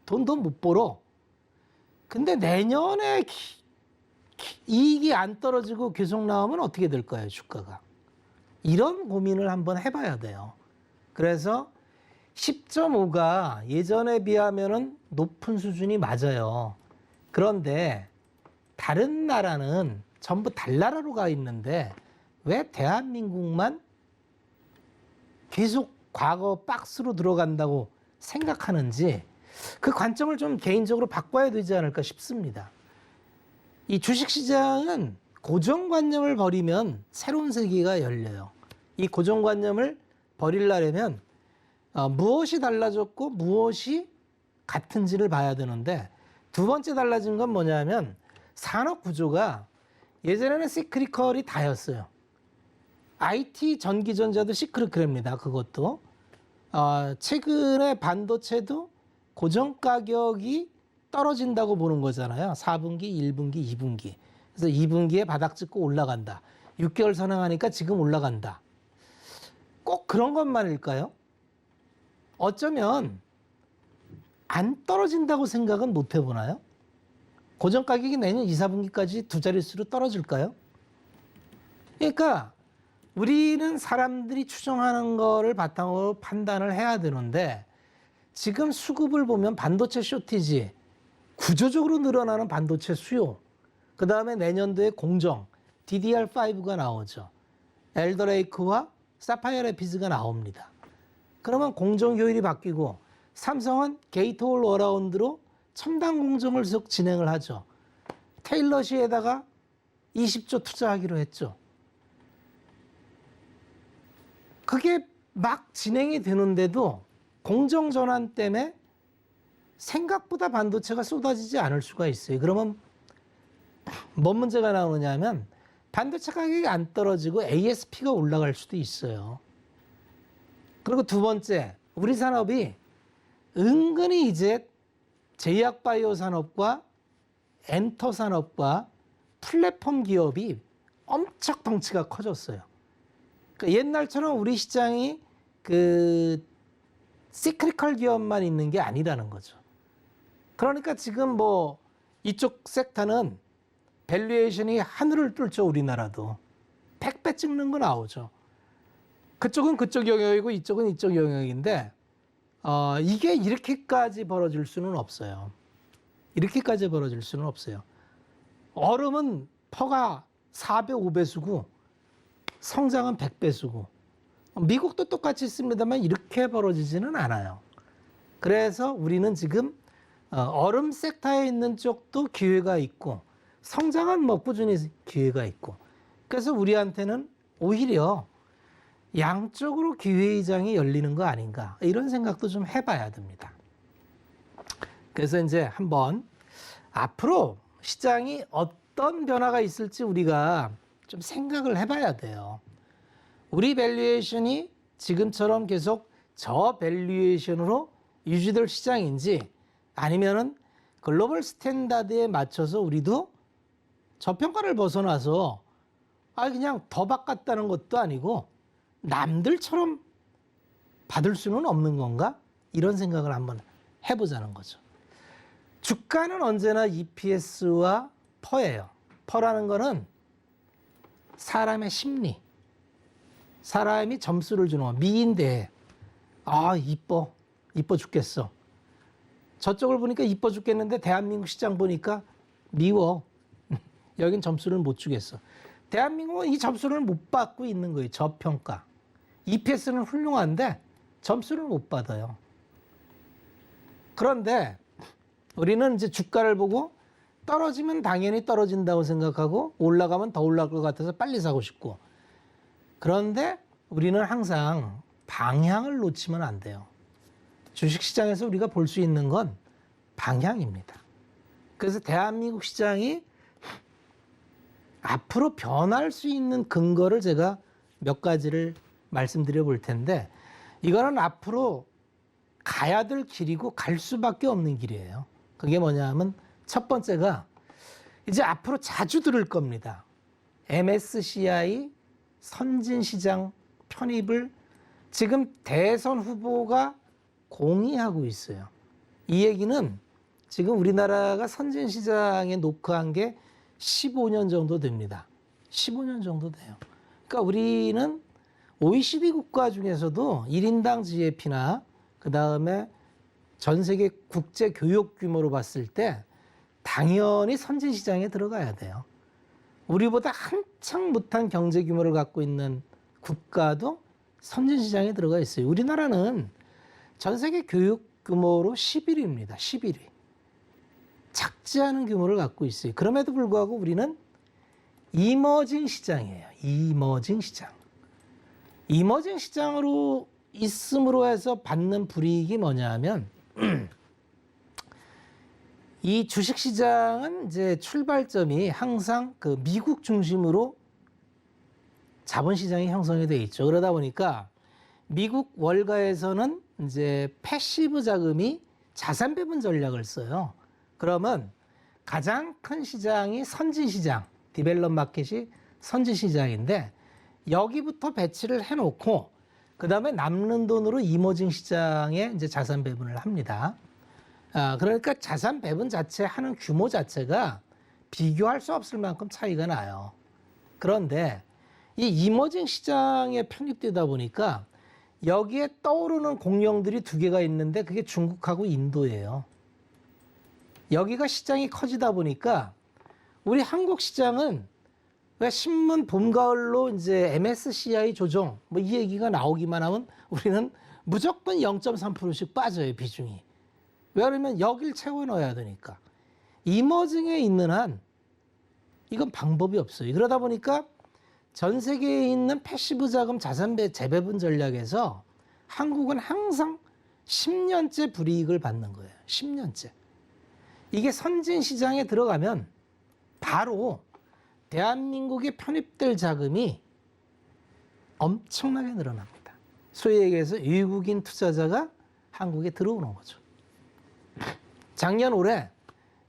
돈도 못 벌어. 근데 내년에 이익이 안 떨어지고 계속 나오면 어떻게 될 거예요, 주가가? 이런 고민을 한번 해봐야 돼요. 그래서 10.5가 예전에 비하면은 높은 수준이 맞아요. 그런데 다른 나라는 전부 달나라로 가 있는데 왜 대한민국만 계속 과거 박스로 들어간다고 생각하는지 그 관점을 좀 개인적으로 바꿔야 되지 않을까 싶습니다. 이 주식시장은 고정관념을 버리면 새로운 세계가 열려요. 이 고정관념을 버리려면 무엇이 달라졌고 무엇이 같은지를 봐야 되는데 두 번째 달라진 건 뭐냐면 산업 구조가 예전에는 시크리컬이 다였어요. IT 전기전자도 시크리컬입니다. 그것도. 최근에 반도체도 고정 가격이 떨어진다고 보는 거잖아요. 4분기, 1분기, 2분기. 그래서 2분기에 바닥 찍고 올라간다. 6개월 선행하니까 지금 올라간다. 꼭 그런 것만일까요? 어쩌면 안 떨어진다고 생각은 못 해보나요? 고정 가격이 내년 2, 4분기까지 두 자릿수로 떨어질까요? 그러니까 우리는 사람들이 추정하는 거를 바탕으로 판단을 해야 되는데 지금 수급을 보면 반도체 쇼티지, 구조적으로 늘어나는 반도체 수요, 그 다음에 내년도에 공정, DDR5가 나오죠. 엘더레이크와 사파이어 래피즈가 나옵니다. 그러면 공정 효율이 바뀌고 삼성은 게이트 올 어라운드로 첨단 공정을 계속 진행을 하죠. 테일러시에다가 20조 투자하기로 했죠. 그게 막 진행이 되는데도 공정 전환 때문에 생각보다 반도체가 쏟아지지 않을 수가 있어요. 그러면 뭔 문제가 나오느냐 하면 반도체 가격이 안 떨어지고 ASP가 올라갈 수도 있어요. 그리고 두 번째, 우리 산업이 은근히 이제 제약바이오 산업과 엔터 산업과 플랫폼 기업이 엄청 덩치가 커졌어요. 그러니까 옛날처럼 우리 시장이 그 시크리컬 기업만 있는 게 아니라는 거죠. 그러니까 지금 뭐 이쪽 섹터는 밸류에이션이 하늘을 뚫죠. 우리나라도 100배 찍는 거 나오죠. 그쪽은 그쪽 영역이고 이쪽은 이쪽 영역인데 이게 이렇게까지 벌어질 수는 없어요. 이렇게까지 벌어질 수는 없어요. 얼음은 퍼가 4배, 5배수고 성장은 100배수고 미국도 똑같이 있습니다만 이렇게 벌어지지는 않아요. 그래서 우리는 지금 얼음 섹터에 있는 쪽도 기회가 있고 성장은 뭐 꾸준히 기회가 있고 그래서 우리한테는 오히려 양쪽으로 기회의장이 열리는 거 아닌가 이런 생각도 좀 해봐야 됩니다. 그래서 이제 한번 앞으로 시장이 어떤 변화가 있을지 우리가 좀 생각을 해봐야 돼요. 우리 밸류에이션이 지금처럼 계속 저 밸류에이션으로 유지될 시장인지 아니면은 글로벌 스탠다드에 맞춰서 우리도 저평가를 벗어나서 그냥 더 바꿨다는 것도 아니고 남들처럼 받을 수는 없는 건가? 이런 생각을 한번 해보자는 거죠. 주가는 언제나 EPS와 퍼예요. 퍼라는 거는 사람의 심리, 사람이 점수를 주는 거. 미인대 이뻐 죽겠어. 저쪽을 보니까 이뻐 죽겠는데 대한민국 시장 보니까 미워. 여긴 점수를 못 주겠어. 대한민국은 이 점수를 못 받고 있는 거예요. 저평가. EPS는 훌륭한데 점수를 못 받아요. 그런데 우리는 이제 주가를 보고 떨어지면 당연히 떨어진다고 생각하고 올라가면 더 올라갈 것 같아서 빨리 사고 싶고, 그런데 우리는 항상 방향을 놓치면 안 돼요. 주식시장에서 우리가 볼 수 있는 건 방향입니다. 그래서 대한민국 시장이 앞으로 변할 수 있는 근거를 제가 몇 가지를 말씀드려 볼 텐데, 이거는 앞으로 가야 될 길이고 갈 수밖에 없는 길이에요. 그게 뭐냐 하면 첫 번째가 이제 앞으로 자주 들을 겁니다. MSCI 선진시장 편입을 지금 대선 후보가 공의하고 있어요. 이 얘기는 지금 우리나라가 선진시장에 녹화한 게 15년 정도 됩니다. 15년 정도 돼요. 그러니까 우리는 OECD 국가 중에서도 1인당 GDP나 그 다음에 전 세계 국제 교육 규모로 봤을 때 당연히 선진시장에 들어가야 돼요. 우리보다 한창 못한 경제 규모를 갖고 있는 국가도 선진시장에 들어가 있어요. 우리나라는 전 세계 교육 규모로 11위입니다. 11위. 작지 않은 규모를 갖고 있어요. 그럼에도 불구하고 우리는 이머징 시장이에요. 이머징 시장. 이머징 시장으로 있음으로 해서 받는 불이익이 뭐냐 하면 이 주식시장은 이제 출발점이 항상 그 미국 중심으로 자본시장이 형성이 돼 있죠. 그러다 보니까 미국 월가에서는 이제 패시브 자금이 자산 배분 전략을 써요. 그러면 가장 큰 시장이 선진시장, 디벨롭 마켓이 선진시장인데 여기부터 배치를 해놓고 그 다음에 남는 돈으로 이머징 시장에 이제 자산 배분을 합니다. 그러니까 자산 배분 자체 하는 규모 자체가 비교할 수 없을 만큼 차이가 나요. 그런데 이 이머징 시장에 편입되다 보니까 여기에 떠오르는 공룡들이 두 개가 있는데 그게 중국하고 인도예요. 여기가 시장이 커지다 보니까 우리 한국 시장은 신문 봄, 가을로 이제 MSCI 조정 뭐 이 얘기가 나오기만 하면 우리는 무조건 0.3%씩 빠져요, 비중이. 왜 그러면 여길 채워 넣어야 되니까. 이머징에 있는 한 이건 방법이 없어요. 그러다 보니까 전 세계에 있는 패시브 자금 자산 재배분 전략에서 한국은 항상 10년째 불이익을 받는 거예요. 10년째. 이게 선진 시장에 들어가면 바로 대한민국에 편입될 자금이 엄청나게 늘어납니다. 소위 얘기해서 외국인 투자자가 한국에 들어오는 거죠. 작년 올해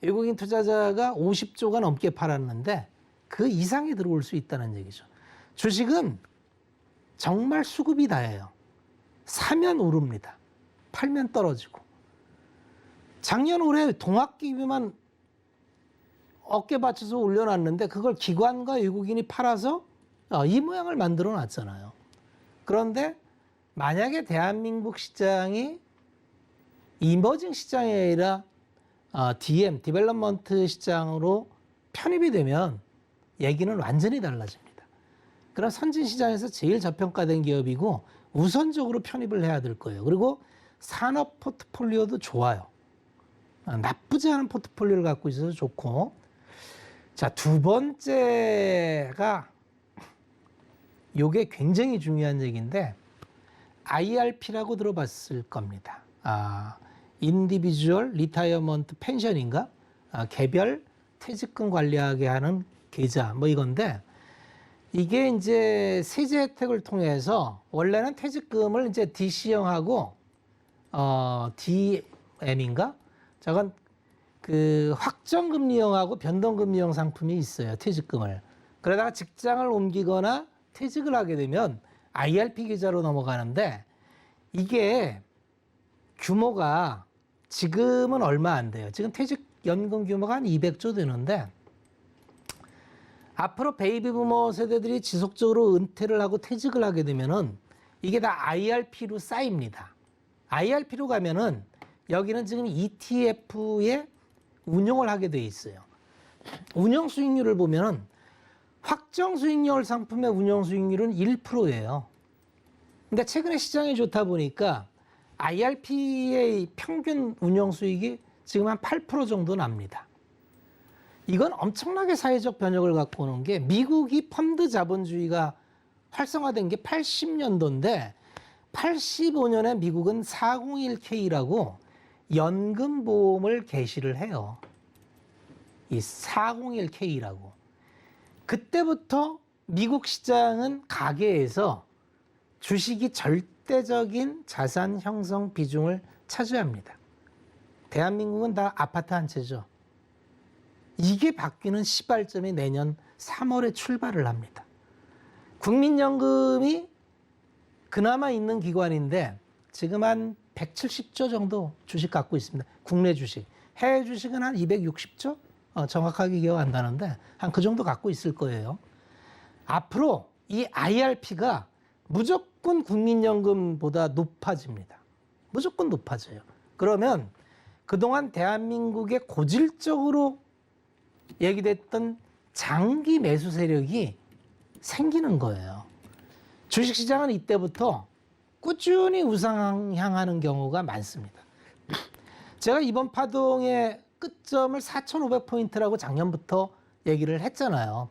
외국인 투자자가 50조가 넘게 팔았는데 그 이상이 들어올 수 있다는 얘기죠. 주식은 정말 수급이 다예요. 사면 오릅니다. 팔면 떨어지고. 작년 올해 동학기비만 어깨 받쳐서 올려놨는데 그걸 기관과 외국인이 팔아서 이 모양을 만들어 놨잖아요. 그런데 만약에 대한민국 시장이 이머징 시장이 아니라 DM, 디벨롭먼트 시장으로 편입이 되면 얘기는 완전히 달라집니다. 그럼 선진 시장에서 제일 저평가된 기업이고 우선적으로 편입을 해야 될 거예요. 그리고 산업 포트폴리오도 좋아요. 나쁘지 않은 포트폴리오를 갖고 있어서 좋고. 자, 두 번째가 요게 굉장히 중요한 얘기인데 IRP라고 들어봤을 겁니다. 인디비주얼 리타이어먼트 펜션인가? 개별 퇴직금 관리하게 하는 계좌 뭐 이건데 이게 이제 세제 혜택을 통해서 원래는 퇴직금을 이제 DC형하고 DM인가? 저건 그 확정금리형하고 변동금리형 상품이 있어요. 퇴직금을. 그러다가 직장을 옮기거나 퇴직을 하게 되면 IRP 계좌로 넘어가는데 이게 규모가 지금은 얼마 안 돼요. 지금 퇴직연금 규모가 한 200조 되는데 앞으로 베이비 부머 세대들이 지속적으로 은퇴를 하고 퇴직을 하게 되면은 이게 다 IRP로 쌓입니다. IRP로 가면은 여기는 지금 ETF에 운용을 하게 돼 있어요. 운용 수익률을 보면은 확정 수익률 상품의 운용 수익률은 1%예요. 근데 최근에 시장이 좋다 보니까 IRP의 평균 운용 수익이 지금 한 8% 정도 납니다. 이건 엄청나게 사회적 변혁을 갖고 오는 게 미국이 펀드 자본주의가 활성화된 게 80년도인데 85년에 미국은 401k라고 연금보험을 개시를 해요. 이 401k라고. 그때부터 미국 시장은 가계에서 주식이 절대적인 자산 형성 비중을 차지합니다. 대한민국은 다 아파트 한 채죠. 이게 바뀌는 시발점이 내년 3월에 출발을 합니다. 국민연금이 그나마 있는 기관인데 지금 한 170조 정도 주식 갖고 있습니다. 국내 주식. 해외 주식은 한 260조? 정확하게 기억 안 나는데 한 그 정도 갖고 있을 거예요. 앞으로 이 IRP가 무조건 국민연금보다 높아집니다. 무조건 높아져요. 그러면 그동안 대한민국에 고질적으로 얘기됐던 장기 매수 세력이 생기는 거예요. 주식시장은 이때부터 꾸준히 우상향하는 경우가 많습니다. 제가 이번 파동의 끝점을 4,500포인트라고 작년부터 얘기를 했잖아요.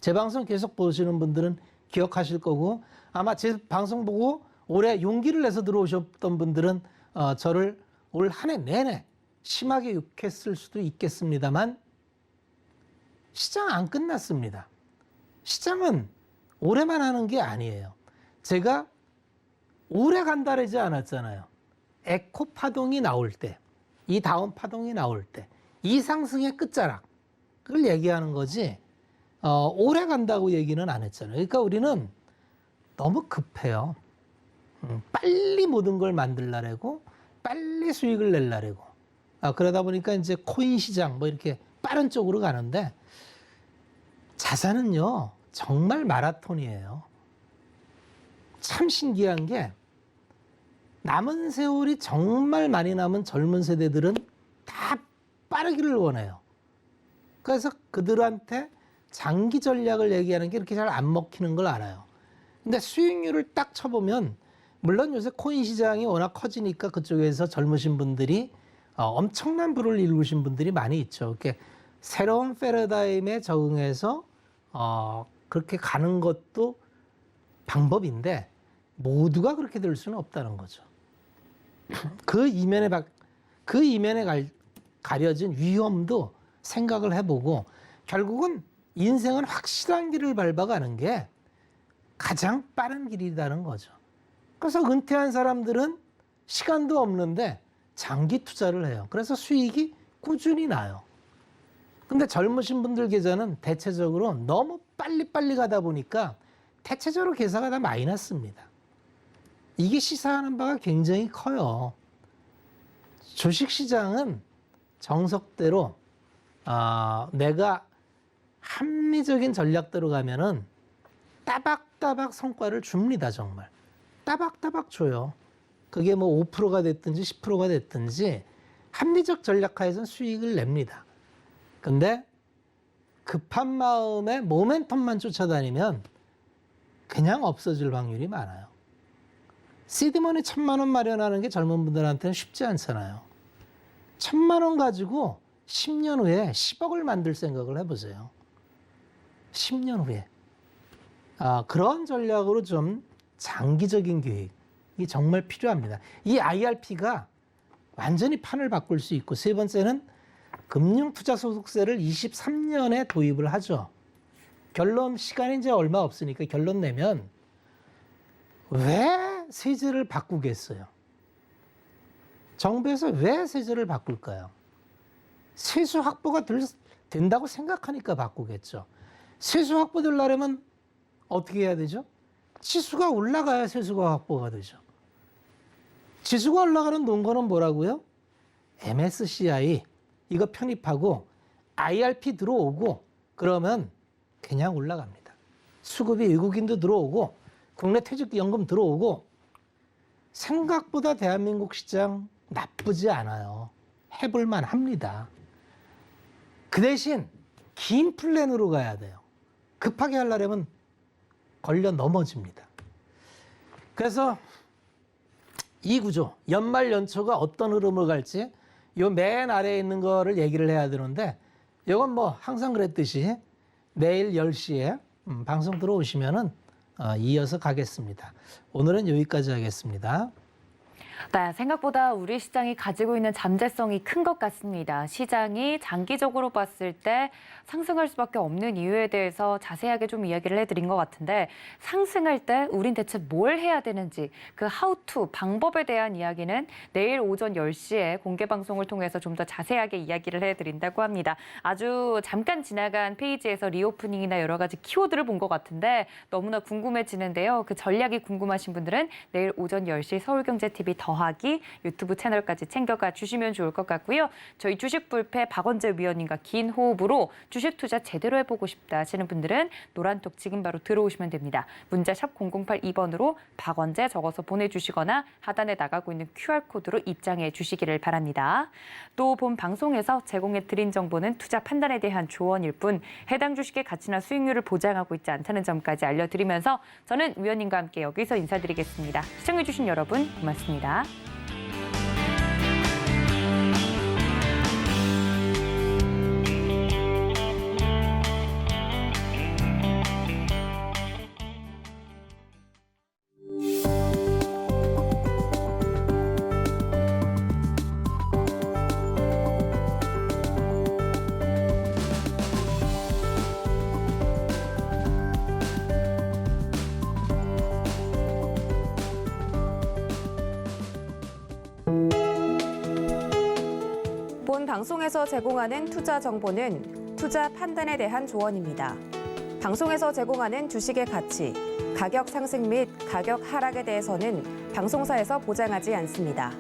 제 방송 계속 보시는 분들은 기억하실 거고 아마 제 방송 보고 올해 용기를 내서 들어오셨던 분들은 저를 올 한 해 내내 심하게 욕했을 수도 있겠습니다만 시장 안 끝났습니다. 시장은 올해만 하는 게 아니에요. 제가 오래 간다르지 않았잖아요. 에코 파동이 나올 때, 이 다음 파동이 나올 때, 이 상승의 끝자락을 얘기하는 거지 오래 간다고 얘기는 안 했잖아요. 그러니까 우리는 너무 급해요. 빨리 모든 걸 만들려고 빨리 수익을 내려고 그러다 보니까 이제 코인 시장 뭐 이렇게 빠른 쪽으로 가는데 자산은요 정말 마라톤이에요. 참 신기한 게 남은 세월이 정말 많이 남은 젊은 세대들은 다 빠르기를 원해요. 그래서 그들한테 장기 전략을 얘기하는 게 이렇게 잘 안 먹히는 걸 알아요. 근데 수익률을 딱 쳐보면 물론 요새 코인 시장이 워낙 커지니까 그쪽에서 젊으신 분들이 엄청난 부를 이루신 분들이 많이 있죠. 이렇게 새로운 패러다임에 적응해서 그렇게 가는 것도 방법인데 모두가 그렇게 될 수는 없다는 거죠. 그 이면에 가려진 위험도 생각을 해보고 결국은 인생은 확실한 길을 밟아가는 게 가장 빠른 길이라는 거죠. 그래서 은퇴한 사람들은 시간도 없는데 장기 투자를 해요. 그래서 수익이 꾸준히 나요. 근데 젊으신 분들 계좌는 대체적으로 너무 빨리빨리 가다 보니까 대체적으로 계좌가 다 마이너스입니다. 이게 시사하는 바가 굉장히 커요. 주식시장은 정석대로 내가 합리적인 전략대로 가면은 따박따박 성과를 줍니다. 정말 따박따박 줘요. 그게 뭐 5%가 됐든지 10%가 됐든지 합리적 전략하에서는 수익을 냅니다. 근데 급한 마음에 모멘텀만 쫓아다니면 그냥 없어질 확률이 많아요. 시드머니 1,000만 원 마련하는 게 젊은 분들한테는 쉽지 않잖아요. 1,000만 원 가지고 10년 후에 10억을 만들 생각을 해보세요. 10년 후에. 그런 전략으로 좀 장기적인 계획이 정말 필요합니다. 이 IRP가 완전히 판을 바꿀 수 있고 세 번째는 금융투자소득세를 23년에 도입을 하죠. 결론 시간이 이제 얼마 없으니까 결론 내면 왜 세제를 바꾸겠어요? 정부에서 왜 세제를 바꿀까요? 세수 확보가 된다고 생각하니까 바꾸겠죠. 세수 확보되려면 어떻게 해야 되죠? 지수가 올라가야 세수가 확보가 되죠. 지수가 올라가는 논거는 뭐라고요? MSCI 이거 편입하고 IRP 들어오고 그러면 그냥 올라갑니다. 수급이 외국인도 들어오고 국내 퇴직연금 들어오고 생각보다 대한민국 시장 나쁘지 않아요. 해볼만 합니다. 그 대신 긴 플랜으로 가야 돼요. 급하게 하려면 걸려 넘어집니다. 그래서 이 구조, 연말 연초가 어떤 흐름을 갈지 요 맨 아래에 있는 거를 얘기를 해야 되는데 이건 뭐 항상 그랬듯이 내일 10시에 방송 들어오시면은 이어서 가겠습니다. 오늘은 여기까지 하겠습니다. 네, 생각보다 우리 시장이 가지고 있는 잠재성이 큰 것 같습니다. 시장이 장기적으로 봤을 때 상승할 수밖에 없는 이유에 대해서 자세하게 좀 이야기를 해드린 것 같은데 상승할 때 우린 대체 뭘 해야 되는지 그 how to 방법에 대한 이야기는 내일 오전 10시에 공개 방송을 통해서 좀 더 자세하게 이야기를 해드린다고 합니다. 아주 잠깐 지나간 페이지에서 리오프닝이나 여러 가지 키워드를 본 것 같은데 너무나 궁금해지는데요. 그 전략이 궁금하신 분들은 내일 오전 10시 서울경제TV 더하기 유튜브 채널까지 챙겨가 주시면 좋을 것 같고요. 저희 주식불패 박원재 위원님과 긴 호흡으로 주식 투자 제대로 해보고 싶다 하시는 분들은 노란톡 지금 바로 들어오시면 됩니다. 문자 샵 0082번으로 박원재 적어서 보내주시거나 하단에 나가고 있는 QR코드로 입장해 주시기를 바랍니다. 또 본 방송에서 제공해 드린 정보는 투자 판단에 대한 조언일 뿐 해당 주식의 가치나 수익률을 보장하고 있지 않다는 점까지 알려드리면서 저는 위원님과 함께 여기서 인사드리겠습니다. 시청해주신 여러분 고맙습니다. 본 방송에서 제공하는 투자 정보는 투자 판단에 대한 조언입니다. 방송에서 제공하는 주식의 가치, 가격 상승 및 가격 하락에 대해서는 방송사에서 보장하지 않습니다.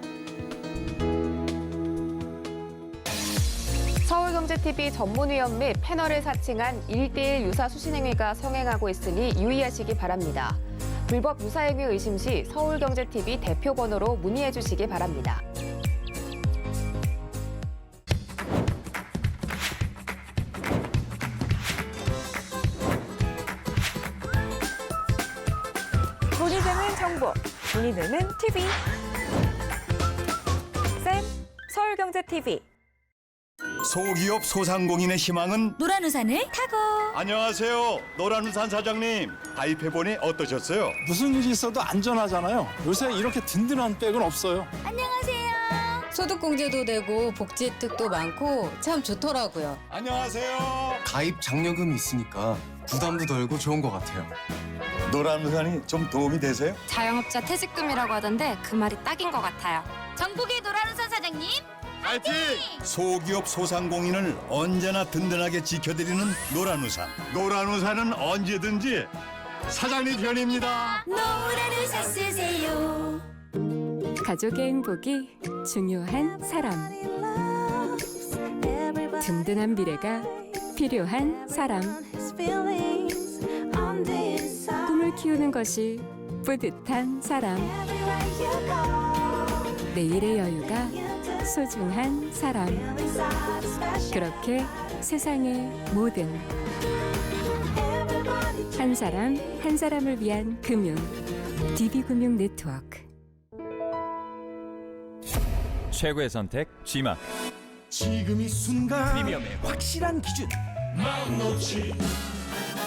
서울경제TV 전문위원 및 패널을 사칭한 1:1 유사 수신행위가 성행하고 있으니 유의하시기 바랍니다. 불법 유사행위 의심 시 서울경제TV 대표번호로 문의해 주시기 바랍니다. 돈이 되는 정보, 돈이 되는 TV. 쌤, 서울경제TV. 소기업 소상공인의 희망은 노란 우산을 타고. 안녕하세요. 노란우산 사장님. 가입해보니 어떠셨어요? 무슨 일이 있어도 안전하잖아요. 요새 이렇게 든든한 백은 없어요. 안녕하세요. 소득공제도 되고 복지 혜택도 많고 참 좋더라고요. 안녕하세요. 가입 장려금이 있으니까 부담도 덜고 좋은 것 같아요. 노란우산이 좀 도움이 되세요? 자영업자 퇴직금이라고 하던데 그 말이 딱인 것 같아요. 정복의 노란 우산 사장님. 파이팅! 소기업 소상공인을 언제나 든든하게 지켜드리는 노란우산. 노란우산은 언제든지 사장님 편입니다. 노란 우산 쓰세요. 가족의 행복이 중요한 사람. 든든한 미래가 필요한 사람. 꿈을 키우는 것이 뿌듯한 사람. 내일의 여유가 소중한 사람. 그렇게 세상의 모든 한 사람 한 사람을 위한 금융 DB금융 네트워크. 최고의 선택 G마크. 지금 이 순간 프리미엄의 확실한 기준 마음 놓지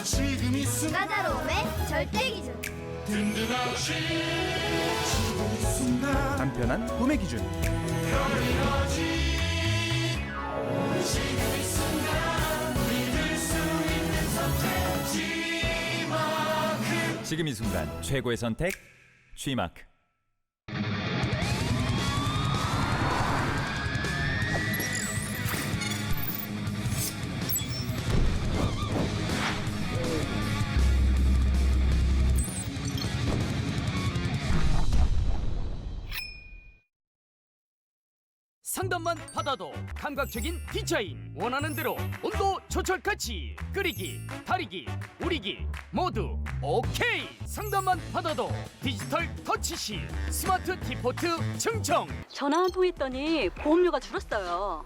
지금 이 순간 까다로움의 절대 기준. 든든하지 지금 이 순간 간편한 구매 기준. 편리하지 지금 이 순간 믿을 수 있는 선택 G마크. 지금 이 순간 최고의 선택 G마크. 상담만 받아도 감각적인 디자인, 원하는 대로 온도 조절까지 끓이기, 다리기, 우리기 모두 오케이. 상담만 받아도 디지털 터치식 스마트 티포트 증정. 전화 한 통 했더니 보험료가 줄었어요.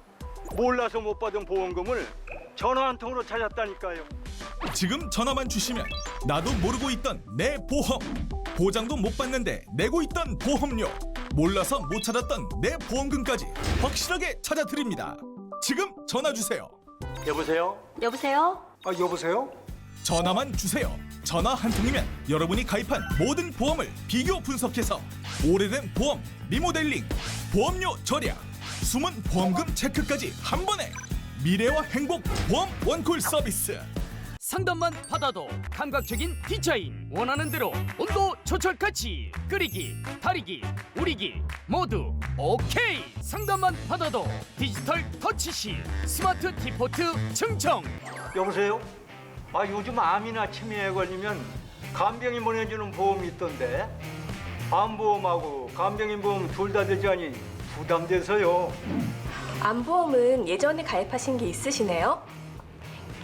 몰라서 못 받은 보험금을 전화 한 통으로 찾았다니까요. 지금 전화만 주시면 나도 모르고 있던 내 보험 보장도 못 받는데 내고 있던 보험료 몰라서 못 찾았던 내 보험금까지 확실하게 찾아드립니다. 지금 전화 주세요. 여보세요? 여보세요? 여보세요? 전화만 주세요. 전화 한 통이면 여러분이 가입한 모든 보험을 비교 분석해서 오래된 보험 리모델링, 보험료 절약, 숨은 보험금 체크까지 한 번에 미래와 행복 보험 원콜 서비스. 상담만 받아도 감각적인 디자인, 원하는 대로 온도 조절까지 끓이기, 다리기, 우리기 모두 오케이. 상담만 받아도 디지털 터치식 스마트 디포트 증정. 여보세요? 요즘 암이나 치매에 걸리면 간병인 보내주는 보험이 있던데 암보험하고 간병인 보험 둘 다 들자니 부담돼서요. 암보험은 예전에 가입하신 게 있으시네요?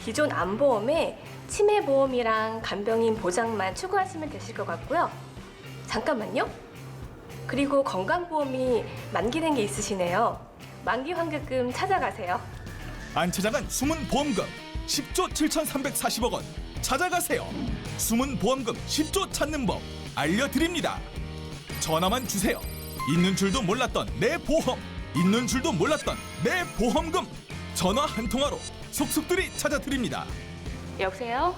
기존 암보험에 치매보험이랑 간병인 보장만 추가하시면 되실 것 같고요. 잠깐만요. 그리고 건강보험이 만기된 게 있으시네요. 만기 환급금 찾아가세요. 안 찾아간 숨은 보험금 10조 7,340억 원 찾아가세요. 숨은 보험금 10조 찾는 법 알려드립니다. 전화만 주세요. 있는 줄도 몰랐던 내 보험, 있는 줄도 몰랐던 내 보험금. 전화 한 통화로 속속들이 찾아드립니다. 여보세요?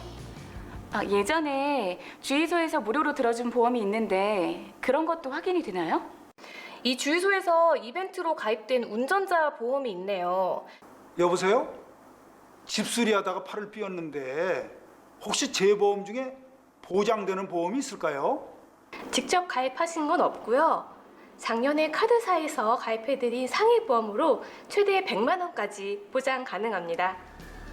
예전에 주유소에서 무료로 들어준 보험이 있는데 그런 것도 확인이 되나요? 이 주유소에서 이벤트로 가입된 운전자 보험이 있네요. 여보세요? 집수리 하다가 팔을 삐었는데 혹시 제 보험 중에 보장되는 보험이 있을까요? 직접 가입하신 건 없고요. 작년에 카드사에서 가입해드린 상해보험으로 최대 100만 원까지 보장 가능합니다.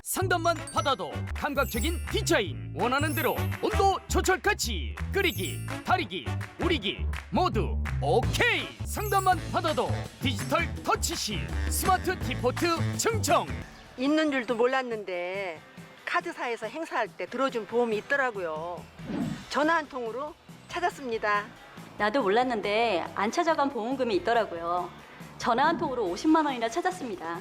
상담만 받아도 감각적인 디자인, 원하는 대로 온도 조절까지 끓이기, 다리기, 우리기 모두 오케이. 상담만 받아도 디지털 터치식 스마트 디포트 증정. 있는 줄도 몰랐는데 카드사에서 행사할 때 들어준 보험이 있더라고요. 전화 한 통으로 찾았습니다. 나도 몰랐는데 안 찾아간 보험금이 있더라고요. 전화 한 통으로 50만 원이나 찾았습니다.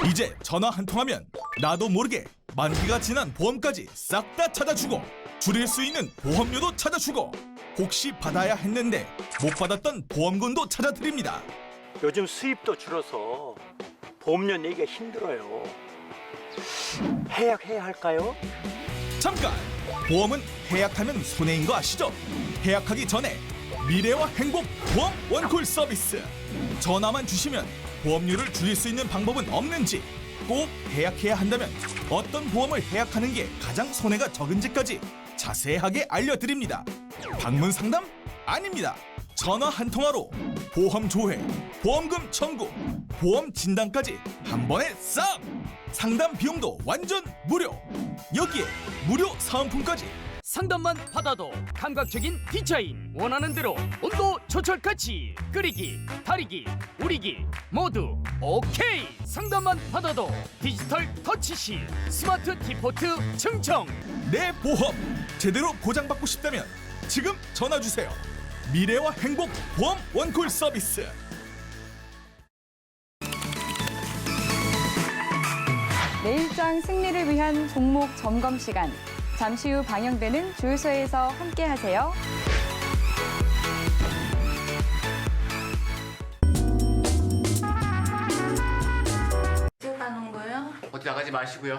이제 전화 한 통하면 나도 모르게 만기가 지난 보험까지 싹 다 찾아주고 줄일 수 있는 보험료도 찾아주고 혹시 받아야 했는데 못 받았던 보험금도 찾아드립니다. 요즘 수입도 줄어서 보험료 내기가 힘들어요. 해약해야 할까요? 잠깐! 보험은 해약하면 손해인 거 아시죠? 해약하기 전에 미래와 행복 보험 원콜 서비스. 전화만 주시면 보험료를 줄일 수 있는 방법은 없는지, 꼭 해약해야 한다면 어떤 보험을 해약하는 게 가장 손해가 적은지까지 자세하게 알려드립니다. 방문 상담? 아닙니다. 전화 한 통화로 보험 조회, 보험금 청구, 보험 진단까지 한 번에 싹! 상담 비용도 완전 무료! 여기에 무료 사은품까지! 상담만 받아도 감각적인 디자인, 원하는 대로 온도 조절까지 끓이기, 다리기, 우리기 모두 오케이. 상담만 받아도 디지털 터치식 스마트 디포트 증정. 내 보험 제대로 보장받고 싶다면 지금 전화 주세요. 미래와 행복 보험 원콜 서비스. 내일장 승리를 위한 종목 점검 시간. 잠시 후 방영되는 주유소에서 함께하세요. 어디 가는 거예요? 어디 나가지 마시고요.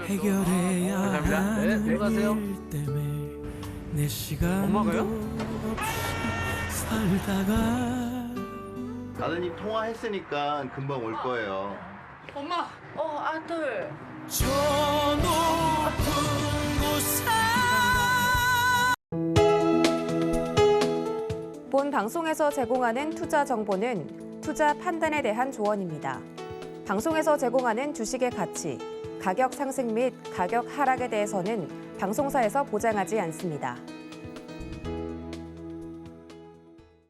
해결해야 감사합니다. 네, 들어가세요. 일 때문에 내 시간 엄마가요? 살다가 아드님 통화했으니까 금방 올 거예요. 엄마, 아들. 저 높은 곳에 본 방송에서 제공하는 투자 정보는 투자 판단에 대한 조언입니다. 방송에서 제공하는 주식의 가치, 가격 상승 및 가격 하락에 대해서는 방송사에서 보장하지 않습니다.